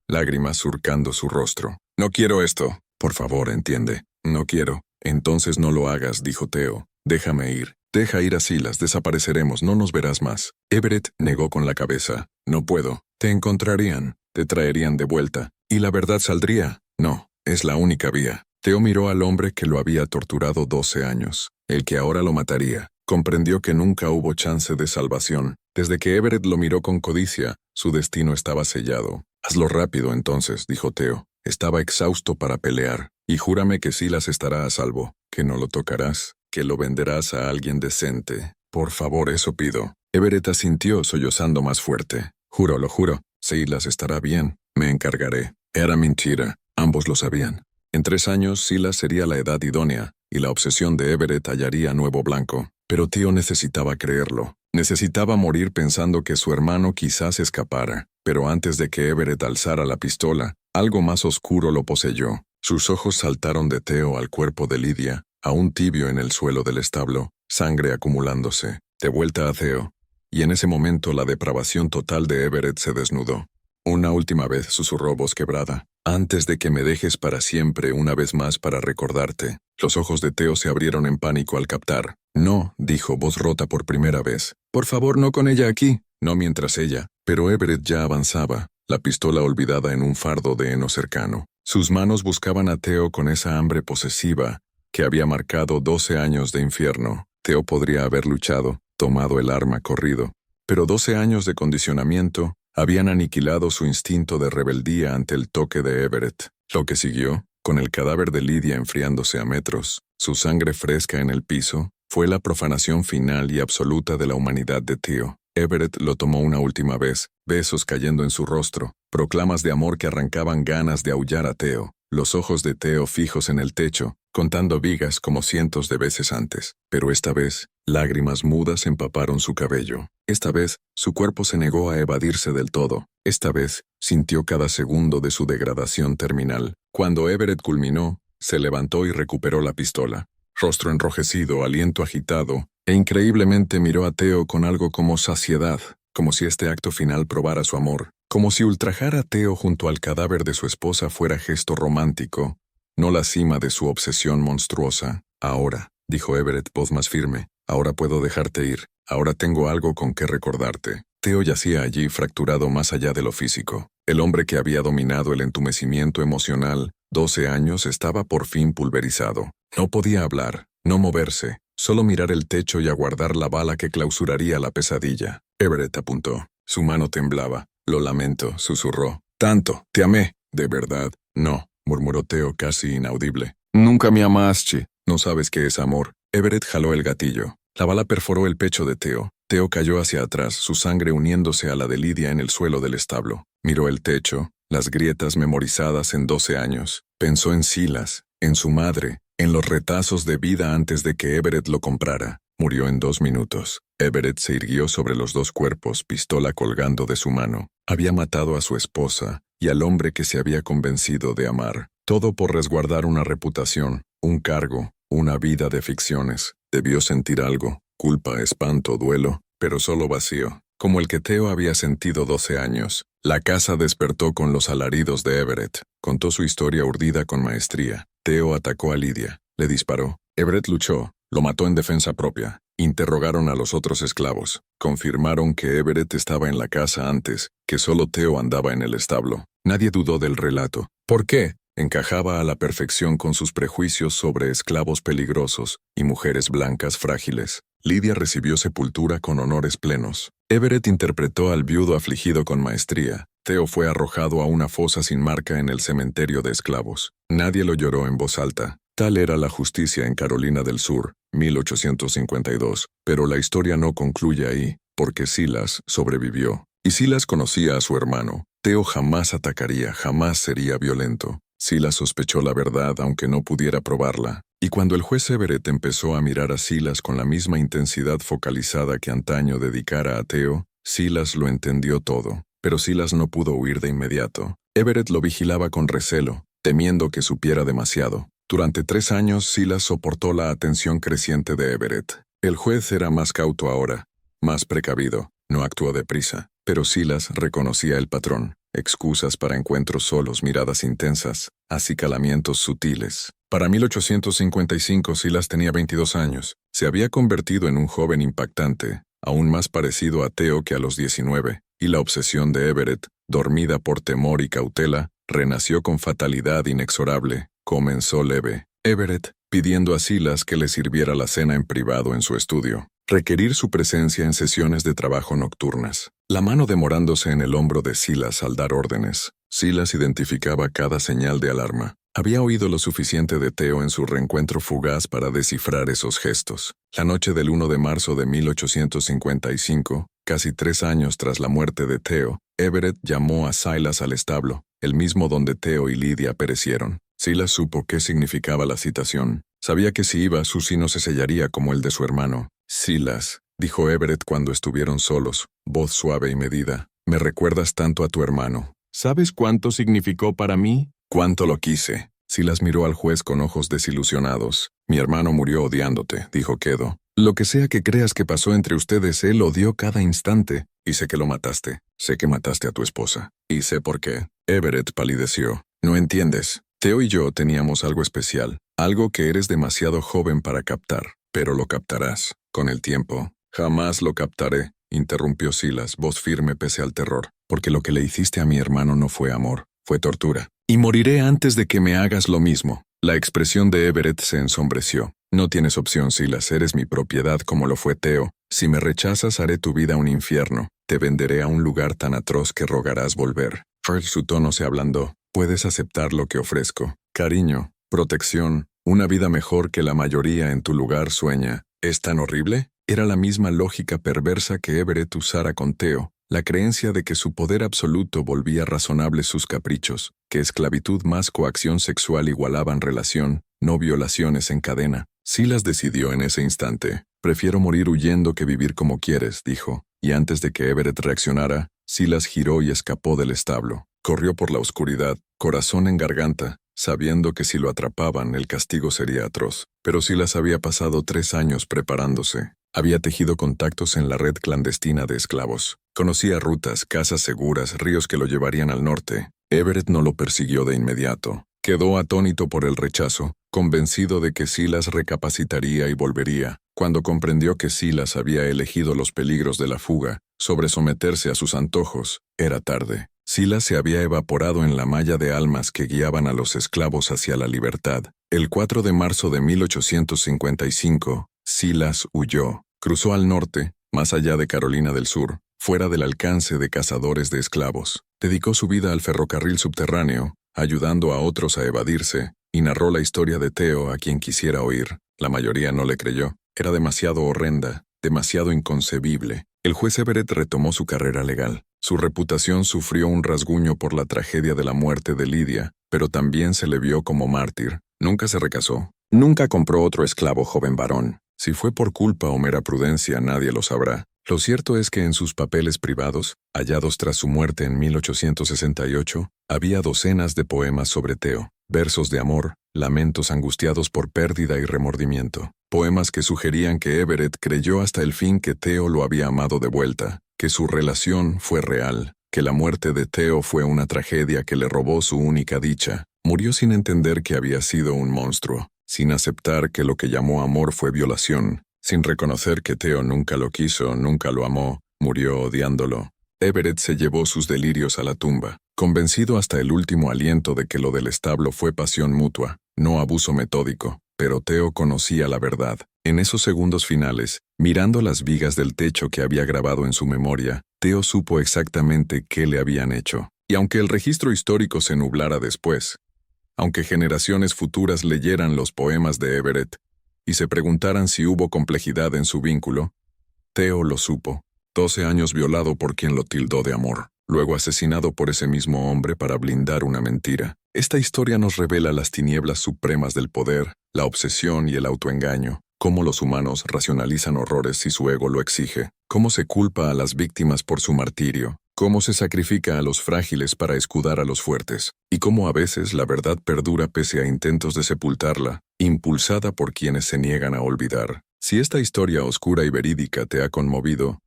lágrimas surcando su rostro. No quiero esto. Por favor, entiende. No quiero. Entonces no lo hagas, dijo Theo. Déjame ir. Deja ir a Silas, desapareceremos, no nos verás más. Everett negó con la cabeza. No puedo. Te encontrarían, te traerían de vuelta, y la verdad saldría. No, es la única vía. Theo miró al hombre que lo había torturado 12 años, el que ahora lo mataría. Comprendió que nunca hubo chance de salvación. Desde que Everett lo miró con codicia, su destino estaba sellado. Hazlo rápido entonces, dijo Theo. Estaba exhausto para pelear. Y júrame que Silas estará a salvo, que no lo tocarás, que lo venderás a alguien decente. Por favor, eso pido. Everett asintió, sollozando más fuerte. Juro, lo juro. Silas estará bien. Me encargaré. Era mentira. Ambos lo sabían. En 3 años, Silas sería la edad idónea, y la obsesión de Everett hallaría nuevo blanco. Pero Theo necesitaba creerlo. Necesitaba morir pensando que su hermano quizás escapara. Pero antes de que Everett alzara la pistola, algo más oscuro lo poseyó. Sus ojos saltaron de Theo al cuerpo de Lidia, aún tibio en el suelo del establo, sangre acumulándose. De vuelta a Theo. Y en ese momento la depravación total de Everett se desnudó. Una última vez, susurró voz quebrada. Antes de que me dejes para siempre, una vez más para recordarte. Los ojos de Theo se abrieron en pánico al captar. No, dijo, voz rota por primera vez. Por favor, no con ella aquí. No mientras ella. Pero Everett ya avanzaba, la pistola olvidada en un fardo de heno cercano. Sus manos buscaban a Theo con esa hambre posesiva que había marcado 12 años de infierno. Theo podría haber luchado, tomado el arma, corrido. pero 12 años de condicionamiento habían aniquilado su instinto de rebeldía ante el toque de Everett. Lo que siguió, con el cadáver de Lydia enfriándose a metros, su sangre fresca en el piso, fue la profanación final y absoluta de la humanidad de Theo. Everett lo tomó una última vez, besos cayendo en su rostro, proclamas de amor que arrancaban ganas de aullar a Theo, los ojos de Theo fijos en el techo, contando vigas como cientos de veces antes. Pero esta vez, lágrimas mudas empaparon su cabello. Esta vez, su cuerpo se negó a evadirse del todo. Esta vez, sintió cada segundo de su degradación terminal. Cuando Everett culminó, se levantó y recuperó la pistola. Rostro enrojecido, aliento agitado, e increíblemente miró a Theo con algo como saciedad, como si este acto final probara su amor, como si ultrajar a Theo junto al cadáver de su esposa fuera gesto romántico, no la cima de su obsesión monstruosa. Ahora, dijo Everett, voz más firme, ahora puedo dejarte ir, ahora tengo algo con que recordarte. Theo yacía allí fracturado más allá de lo físico. El hombre que había dominado el entumecimiento emocional, 12 años, estaba por fin pulverizado. No podía hablar, no moverse, solo mirar el techo y aguardar la bala que clausuraría la pesadilla. Everett apuntó. Su mano temblaba. Lo lamento, susurró. Tanto, te amé. ¿De verdad? No, murmuró Theo casi inaudible. Nunca me amaste. No sabes qué es amor. Everett jaló el gatillo. La bala perforó el pecho de Theo. Theo cayó hacia atrás, su sangre uniéndose a la de Lydia en el suelo del establo. Miró el techo, las grietas memorizadas en 12 años. Pensó en Silas, en su madre, en los retazos de vida antes de que Everett lo comprara. Murió en 2 minutos. Everett se irguió sobre los dos cuerpos, pistola colgando de su mano. Había matado a su esposa y al hombre que se había convencido de amar. Todo por resguardar una reputación, un cargo, una vida de ficciones. Debió sentir algo, culpa, espanto, duelo, pero solo vacío, como el que Theo había sentido 12 años. La casa despertó con los alaridos de Everett. Contó su historia urdida con maestría. Theo atacó a Lydia, le disparó. Everett luchó, lo mató en defensa propia. Interrogaron a los otros esclavos. Confirmaron que Everett estaba en la casa antes, que solo Theo andaba en el establo. Nadie dudó del relato. ¿Por qué? Encajaba a la perfección con sus prejuicios sobre esclavos peligrosos y mujeres blancas frágiles. Lydia recibió sepultura con honores plenos. Everett interpretó al viudo afligido con maestría. Theo fue arrojado a una fosa sin marca en el cementerio de esclavos. Nadie lo lloró en voz alta. Tal era la justicia en Carolina del Sur, 1852. Pero la historia no concluye ahí, porque Silas sobrevivió. Y Silas conocía a su hermano. Theo jamás atacaría, jamás sería violento. Silas sospechó la verdad aunque no pudiera probarla. Y cuando el juez Everett empezó a mirar a Silas con la misma intensidad focalizada que antaño dedicara a Theo, Silas lo entendió todo. Pero Silas no pudo huir de inmediato. Everett lo vigilaba con recelo, temiendo que supiera demasiado. Durante 3 años, Silas soportó la atención creciente de Everett. El juez era más cauto ahora, más precavido, no actuó deprisa. Pero Silas reconocía el patrón. Excusas para encuentros solos, miradas intensas, acicalamientos sutiles. Para 1855 Silas tenía 22 años. Se había convertido en un joven impactante, aún más parecido a Theo que a los 19, y la obsesión de Everett, dormida por temor y cautela, renació con fatalidad inexorable. Comenzó leve. Everett, pidiendo a Silas que le sirviera la cena en privado en su estudio. Requerir su presencia en sesiones de trabajo nocturnas. La mano demorándose en el hombro de Silas al dar órdenes. Silas identificaba cada señal de alarma. Había oído lo suficiente de Theo en su reencuentro fugaz para descifrar esos gestos. La noche del 1 de marzo de 1855, casi 3 años tras la muerte de Theo, Everett llamó a Silas al establo, el mismo donde Theo y Lydia perecieron. Silas supo qué significaba la citación. Sabía que si iba, su sino se sellaría como el de su hermano. Silas, dijo Everett cuando estuvieron solos, voz suave y medida, me recuerdas tanto a tu hermano. ¿Sabes cuánto significó para mí? Cuánto lo quise. Silas miró al juez con ojos desilusionados. Mi hermano murió odiándote, dijo quedo. Lo que sea que creas que pasó entre ustedes, él odió cada instante. Y sé que lo mataste. Sé que mataste a tu esposa. Y sé por qué. Everett palideció. No entiendes. Theo y yo teníamos algo especial. Algo que eres demasiado joven para captar. Pero lo captarás. Con el tiempo. Jamás lo captaré, interrumpió Silas, voz firme pese al terror. Porque lo que le hiciste a mi hermano no fue amor. Fue tortura. Y moriré antes de que me hagas lo mismo. La expresión de Everett se ensombreció. No tienes opción, Silas, eres mi propiedad como lo fue Theo. Si me rechazas haré tu vida un infierno, te venderé a un lugar tan atroz que rogarás volver. Su tono se ablandó. Puedes aceptar lo que ofrezco. Cariño, protección, una vida mejor que la mayoría en tu lugar sueña. ¿Es tan horrible? Era la misma lógica perversa que Everett usara con Theo, la creencia de que su poder absoluto volvía razonables sus caprichos, que esclavitud más coacción sexual igualaban relación, no violaciones en cadena. Silas decidió en ese instante. Prefiero morir huyendo que vivir como quieres, dijo, y antes de que Everett reaccionara, Silas giró y escapó del establo. Corrió por la oscuridad, corazón en garganta, sabiendo que si lo atrapaban el castigo sería atroz. Pero Silas había pasado 3 años preparándose. Había tejido contactos en la red clandestina de esclavos. Conocía rutas, casas seguras, ríos que lo llevarían al norte. Everett no lo persiguió de inmediato. Quedó atónito por el rechazo, convencido de que Silas recapacitaría y volvería. Cuando comprendió que Silas había elegido los peligros de la fuga, sobre someterse a sus antojos, era tarde. Silas se había evaporado en la malla de almas que guiaban a los esclavos hacia la libertad. El 4 de marzo de 1855, Silas huyó. Cruzó al norte, más allá de Carolina del Sur, fuera del alcance de cazadores de esclavos. Dedicó su vida al ferrocarril subterráneo, ayudando a otros a evadirse, y narró la historia de Theo a quien quisiera oír. La mayoría no le creyó. Era demasiado horrenda, demasiado inconcebible. El juez Everett retomó su carrera legal. Su reputación sufrió un rasguño por la tragedia de la muerte de Lydia, pero también se le vio como mártir. Nunca se recasó. Nunca compró otro esclavo joven varón. Si fue por culpa o mera prudencia, nadie lo sabrá. Lo cierto es que en sus papeles privados, hallados tras su muerte en 1868, había docenas de poemas sobre Theo, versos de amor, lamentos angustiados por pérdida y remordimiento, poemas que sugerían que Everett creyó hasta el fin que Theo lo había amado de vuelta, que su relación fue real, que la muerte de Theo fue una tragedia que le robó su única dicha. Murió sin entender que había sido un monstruo, sin aceptar que lo que llamó amor fue violación, sin reconocer que Theo nunca lo quiso, nunca lo amó, murió odiándolo. Everett se llevó sus delirios a la tumba, convencido hasta el último aliento de que lo del establo fue pasión mutua, no abuso metódico. Pero Theo conocía la verdad. En esos segundos finales, mirando las vigas del techo que había grabado en su memoria, Theo supo exactamente qué le habían hecho. Y aunque el registro histórico se nublara después, aunque generaciones futuras leyeran los poemas de Everett y se preguntaran si hubo complejidad en su vínculo, Theo lo supo. 12 años violado por quien lo tildó de amor, luego asesinado por ese mismo hombre para blindar una mentira. Esta historia nos revela las tinieblas supremas del poder, la obsesión y el autoengaño, cómo los humanos racionalizan horrores si su ego lo exige, cómo se culpa a las víctimas por su martirio, cómo se sacrifica a los frágiles para escudar a los fuertes, y cómo a veces la verdad perdura pese a intentos de sepultarla, impulsada por quienes se niegan a olvidar. Si esta historia oscura y verídica te ha conmovido,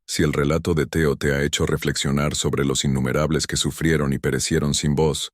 si el relato de Theo te ha hecho reflexionar sobre los innumerables que sufrieron y perecieron sin voz,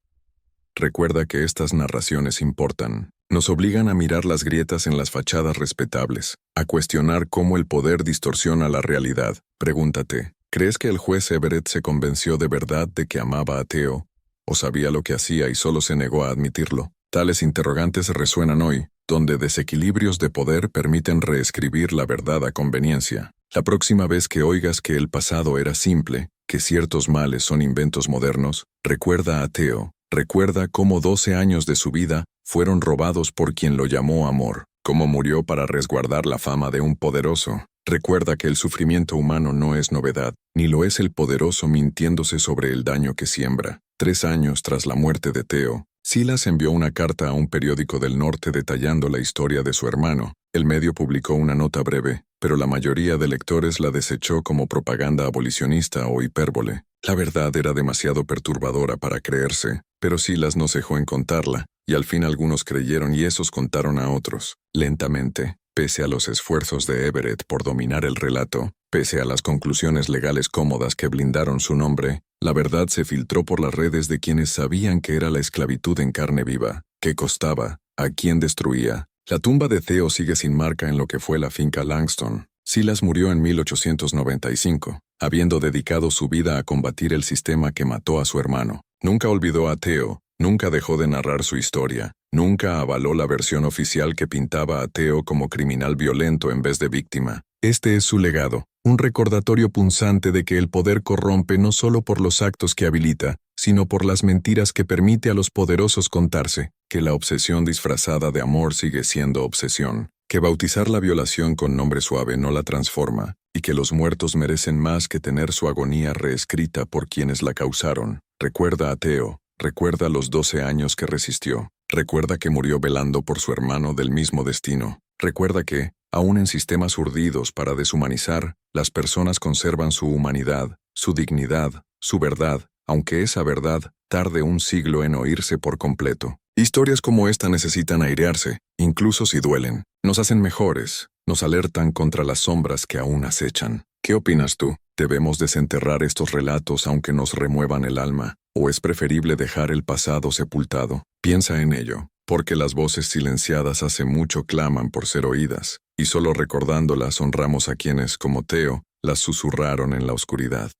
recuerda que estas narraciones importan. Nos obligan a mirar las grietas en las fachadas respetables, a cuestionar cómo el poder distorsiona la realidad. Pregúntate, ¿crees que el juez Everett se convenció de verdad de que amaba a Theo? ¿O sabía lo que hacía y solo se negó a admitirlo? Tales interrogantes resuenan hoy, donde desequilibrios de poder permiten reescribir la verdad a conveniencia. La próxima vez que oigas que el pasado era simple, que ciertos males son inventos modernos, recuerda a Theo. Recuerda cómo 12 años de su vida fueron robados por quien lo llamó amor, cómo murió para resguardar la fama de un poderoso. Recuerda que el sufrimiento humano no es novedad, ni lo es el poderoso mintiéndose sobre el daño que siembra. 3 años tras la muerte de Theo, Silas envió una carta a un periódico del norte detallando la historia de su hermano. El medio publicó una nota breve, pero la mayoría de lectores la desechó como propaganda abolicionista o hipérbole. La verdad era demasiado perturbadora para creerse, pero Silas no cejó en contarla, y al fin algunos creyeron y esos contaron a otros. Lentamente, pese a los esfuerzos de Everett por dominar el relato, pese a las conclusiones legales cómodas que blindaron su nombre, la verdad se filtró por las redes de quienes sabían que era la esclavitud en carne viva, qué costaba, a quién destruía. La tumba de Theo sigue sin marca en lo que fue la finca Langston. Silas murió en 1895, habiendo dedicado su vida a combatir el sistema que mató a su hermano. Nunca olvidó a Theo, nunca dejó de narrar su historia, nunca avaló la versión oficial que pintaba a Theo como criminal violento en vez de víctima. Este es su legado, un recordatorio punzante de que el poder corrompe no solo por los actos que habilita, sino por las mentiras que permite a los poderosos contarse, que la obsesión disfrazada de amor sigue siendo obsesión, que bautizar la violación con nombre suave no la transforma, y que los muertos merecen más que tener su agonía reescrita por quienes la causaron. Recuerda a Theo, recuerda los 12 años que resistió, recuerda que murió velando por su hermano del mismo destino, recuerda que, aún en sistemas urdidos para deshumanizar, las personas conservan su humanidad, su dignidad, su verdad, aunque esa verdad tarde un siglo en oírse por completo. Historias como esta necesitan airearse, incluso si duelen. Nos hacen mejores, nos alertan contra las sombras que aún acechan. ¿Qué opinas tú? ¿Debemos desenterrar estos relatos aunque nos remuevan el alma? ¿O es preferible dejar el pasado sepultado? Piensa en ello, porque las voces silenciadas hace mucho claman por ser oídas, y solo recordándolas honramos a quienes, como Theo, las susurraron en la oscuridad.